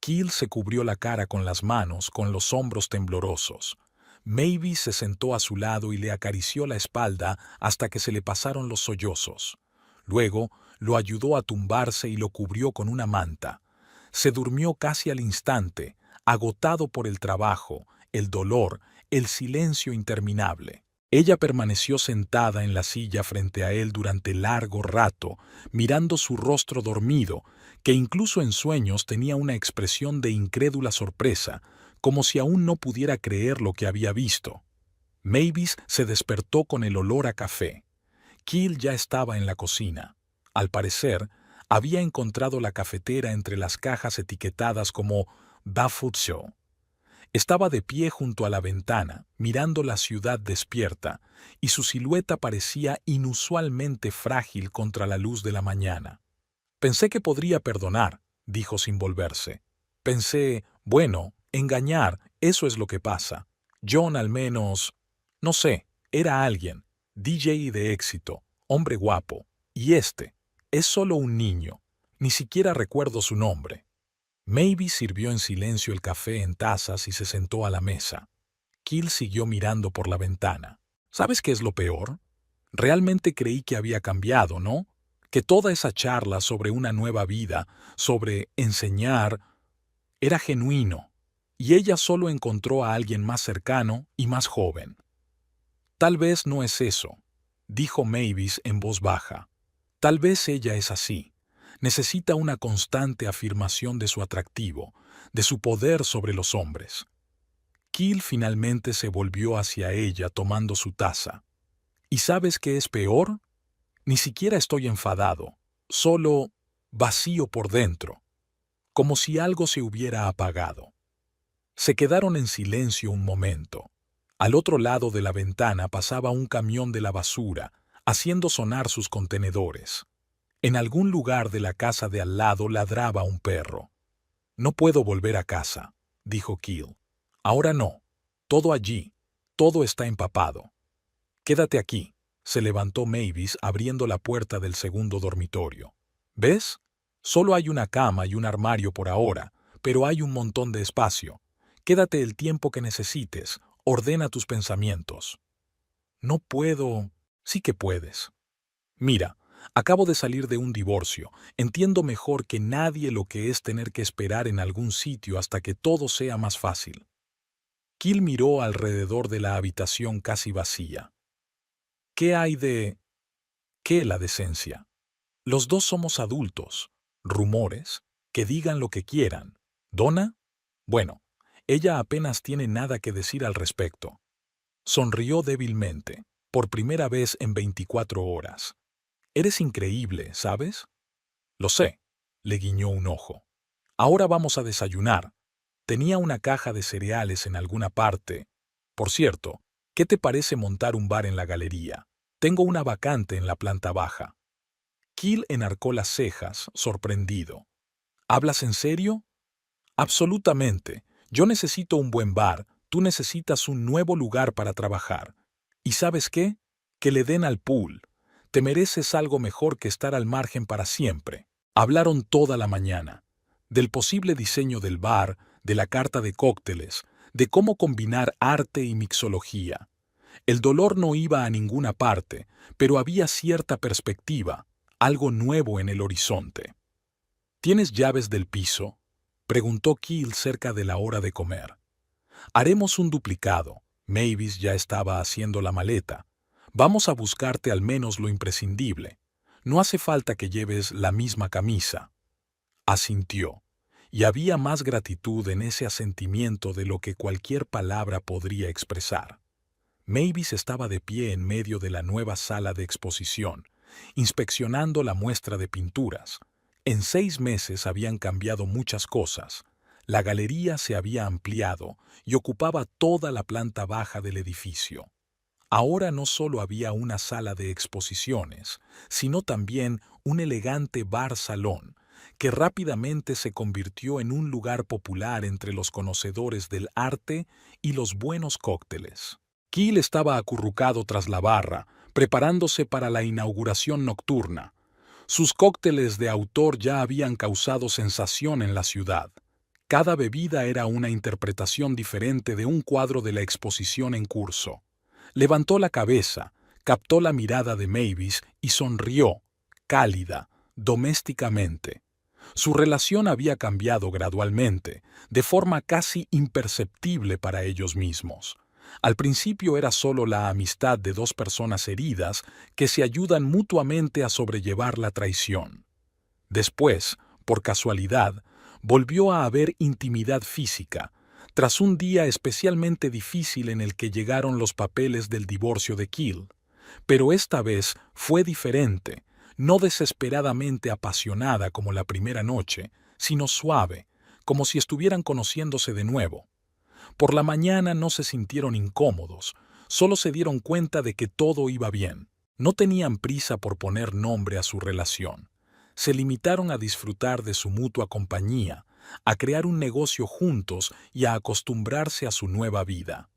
Keel se cubrió la cara con las manos, con los hombros temblorosos. Mavis se sentó a su lado y le acarició la espalda hasta que se le pasaron los sollozos. Luego lo ayudó a tumbarse y lo cubrió con una manta. Se durmió casi al instante, agotado por el trabajo, el dolor, el silencio interminable. Ella permaneció sentada en la silla frente a él durante largo rato, mirando su rostro dormido, que incluso en sueños tenía una expresión de incrédula sorpresa, como si aún no pudiera creer lo que había visto. Mavis se despertó con el olor a café. Keel ya estaba en la cocina. Al parecer, había encontrado la cafetera entre las cajas etiquetadas como The Food Show. Estaba de pie junto a la ventana, mirando la ciudad despierta, y su silueta parecía inusualmente frágil contra la luz de la mañana. Pensé que podría perdonar, dijo sin volverse. Pensé, bueno, engañar, eso es lo que pasa. John al menos, no sé, era alguien, DJ de éxito, hombre guapo, y este, es solo un niño, ni siquiera recuerdo su nombre. Mavis sirvió en silencio el café en tazas y se sentó a la mesa. Keel siguió mirando por la ventana. ¿Sabes qué es lo peor? Realmente creí que había cambiado, ¿no? Que toda esa charla sobre una nueva vida, sobre enseñar, era genuino, y ella solo encontró a alguien más cercano y más joven. Tal vez no es eso, dijo Mavis en voz baja. Tal vez ella es así. Necesita una constante afirmación de su atractivo, de su poder sobre los hombres. Keel finalmente se volvió hacia ella tomando su taza. ¿Y sabes qué es peor? Ni siquiera estoy enfadado, solo vacío por dentro, como si algo se hubiera apagado. Se quedaron en silencio un momento. Al otro lado de la ventana pasaba un camión de la basura, haciendo sonar sus contenedores. En algún lugar de la casa de al lado ladraba un perro. No puedo volver a casa, dijo Keel. Ahora no. Todo allí. Todo está empapado. Quédate aquí. Se levantó Mavis abriendo la puerta del segundo dormitorio. ¿Ves? Solo hay una cama y un armario por ahora, pero hay un montón de espacio. Quédate el tiempo que necesites. Ordena tus pensamientos. No puedo. Sí que puedes. Mira, acabo de salir de un divorcio. Entiendo mejor que nadie lo que es tener que esperar en algún sitio hasta que todo sea más fácil. Keel miró alrededor de la habitación casi vacía. ¿Qué hay de... ¿Qué la decencia? Los dos somos adultos. Rumores, que digan lo que quieran. ¿Donna? Bueno, ella apenas tiene nada que decir al respecto. Sonrió débilmente, por primera vez en 24 horas. Eres increíble, ¿sabes? Lo sé, le guiñó un ojo. Ahora vamos a desayunar. Tenía una caja de cereales en alguna parte. Por cierto, ¿qué te parece montar un bar en la galería? Tengo una vacante en la planta baja. Keel enarcó las cejas, sorprendido. ¿Hablas en serio? Absolutamente. Yo necesito un buen bar, tú necesitas un nuevo lugar para trabajar. ¿Y sabes qué? Que le den al pool. Te mereces algo mejor que estar al margen para siempre. Hablaron toda la mañana. Del posible diseño del bar, de la carta de cócteles, de cómo combinar arte y mixología. El dolor no iba a ninguna parte, pero había cierta perspectiva, algo nuevo en el horizonte. ¿Tienes llaves del piso? Preguntó Keel cerca de la hora de comer. Haremos un duplicado. Mavis ya estaba haciendo la maleta. Vamos a buscarte al menos lo imprescindible. No hace falta que lleves la misma camisa. Asintió, y había más gratitud en ese asentimiento de lo que cualquier palabra podría expresar. Mavis estaba de pie en medio de la nueva sala de exposición, inspeccionando la muestra de pinturas. En 6 meses habían cambiado muchas cosas. La galería se había ampliado y ocupaba toda la planta baja del edificio. Ahora no solo había una sala de exposiciones, sino también un elegante bar-salón, que rápidamente se convirtió en un lugar popular entre los conocedores del arte y los buenos cócteles. Keel estaba acurrucado tras la barra, preparándose para la inauguración nocturna. Sus cócteles de autor ya habían causado sensación en la ciudad. Cada bebida era una interpretación diferente de un cuadro de la exposición en curso. Levantó la cabeza, captó la mirada de Mavis y sonrió, cálida, domésticamente. Su relación había cambiado gradualmente, de forma casi imperceptible para ellos mismos. Al principio era solo la amistad de dos personas heridas que se ayudan mutuamente a sobrellevar la traición. Después, por casualidad, volvió a haber intimidad física, tras un día especialmente difícil en el que llegaron los papeles del divorcio de Keel. Pero esta vez fue diferente, no desesperadamente apasionada como la primera noche, sino suave, como si estuvieran conociéndose de nuevo. Por la mañana no se sintieron incómodos, solo se dieron cuenta de que todo iba bien. No tenían prisa por poner nombre a su relación. Se limitaron a disfrutar de su mutua compañía, a crear un negocio juntos y a acostumbrarse a su nueva vida.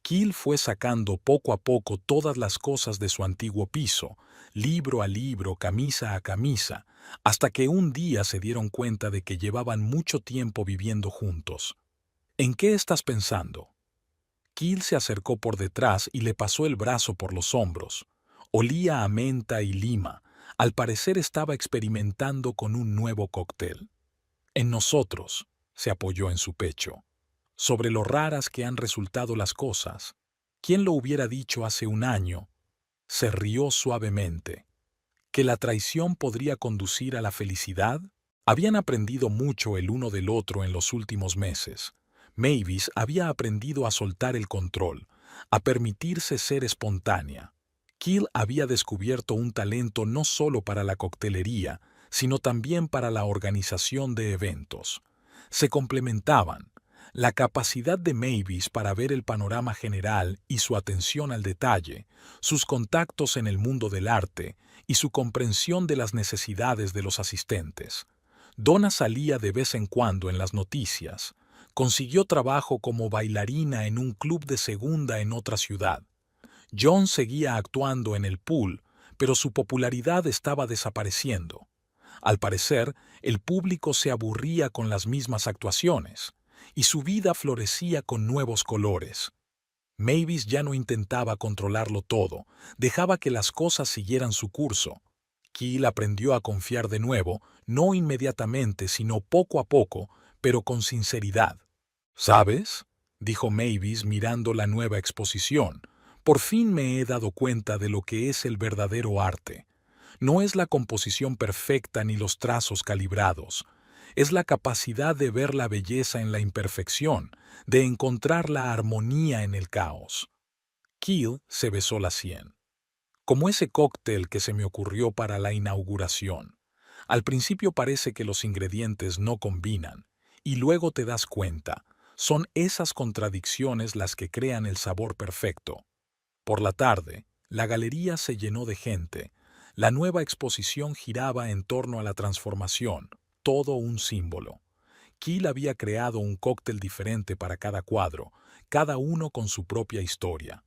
Keel fue sacando poco a poco todas las cosas de su antiguo piso, libro a libro, camisa a camisa, hasta que un día se dieron cuenta de que llevaban mucho tiempo viviendo juntos. ¿En qué estás pensando? Keel se acercó por detrás y le pasó el brazo por los hombros. Olía a menta y lima. Al parecer estaba experimentando con un nuevo cóctel. En nosotros, se apoyó en su pecho. Sobre lo raras que han resultado las cosas. ¿Quién lo hubiera dicho hace un año? Se rió suavemente. ¿Que la traición podría conducir a la felicidad? Habían aprendido mucho el uno del otro en los últimos meses. Mavis había aprendido a soltar el control, a permitirse ser espontánea. Keel había descubierto un talento no solo para la coctelería, sino también para la organización de eventos. Se complementaban. La capacidad de Mavis para ver el panorama general y su atención al detalle, sus contactos en el mundo del arte y su comprensión de las necesidades de los asistentes. Donna salía de vez en cuando en las noticias. Consiguió trabajo como bailarina en un club de segunda en otra ciudad. John seguía actuando en el pool, pero su popularidad estaba desapareciendo. Al parecer, el público se aburría con las mismas actuaciones, y su vida florecía con nuevos colores. Mavis ya no intentaba controlarlo todo, dejaba que las cosas siguieran su curso. Keel aprendió a confiar de nuevo, no inmediatamente, sino poco a poco, pero con sinceridad. ¿Sabes?, dijo Mavis mirando la nueva exposición. Por fin me he dado cuenta de lo que es el verdadero arte. No es la composición perfecta ni los trazos calibrados. Es la capacidad de ver la belleza en la imperfección, de encontrar la armonía en el caos. Keel se besó la sien. Como ese cóctel que se me ocurrió para la inauguración. Al principio parece que los ingredientes no combinan, y luego te das cuenta. Son esas contradicciones las que crean el sabor perfecto. Por la tarde, la galería se llenó de gente. La nueva exposición giraba en torno a la transformación, todo un símbolo. Keel había creado un cóctel diferente para cada cuadro, cada uno con su propia historia.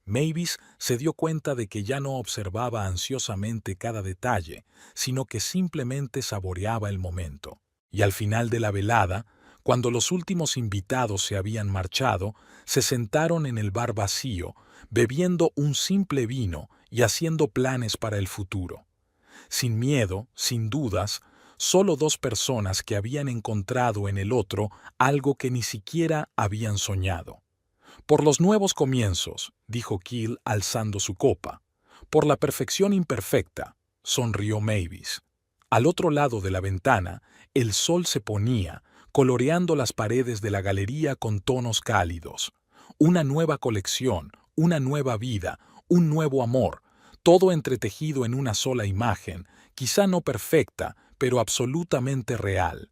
Mavis se dio cuenta de que ya no observaba ansiosamente cada detalle, sino que simplemente saboreaba el momento. Y al final de la velada, cuando los últimos invitados se habían marchado, se sentaron en el bar vacío, bebiendo un simple vino y haciendo planes para el futuro. Sin miedo, sin dudas, solo dos personas que habían encontrado en el otro algo que ni siquiera habían soñado. Por los nuevos comienzos, dijo Keel alzando su copa. Por la perfección imperfecta, sonrió Mavis. Al otro lado de la ventana, el sol se ponía, coloreando las paredes de la galería con tonos cálidos. Una nueva colección, una nueva vida, un nuevo amor, todo entretejido en una sola imagen, quizá no perfecta, pero absolutamente real.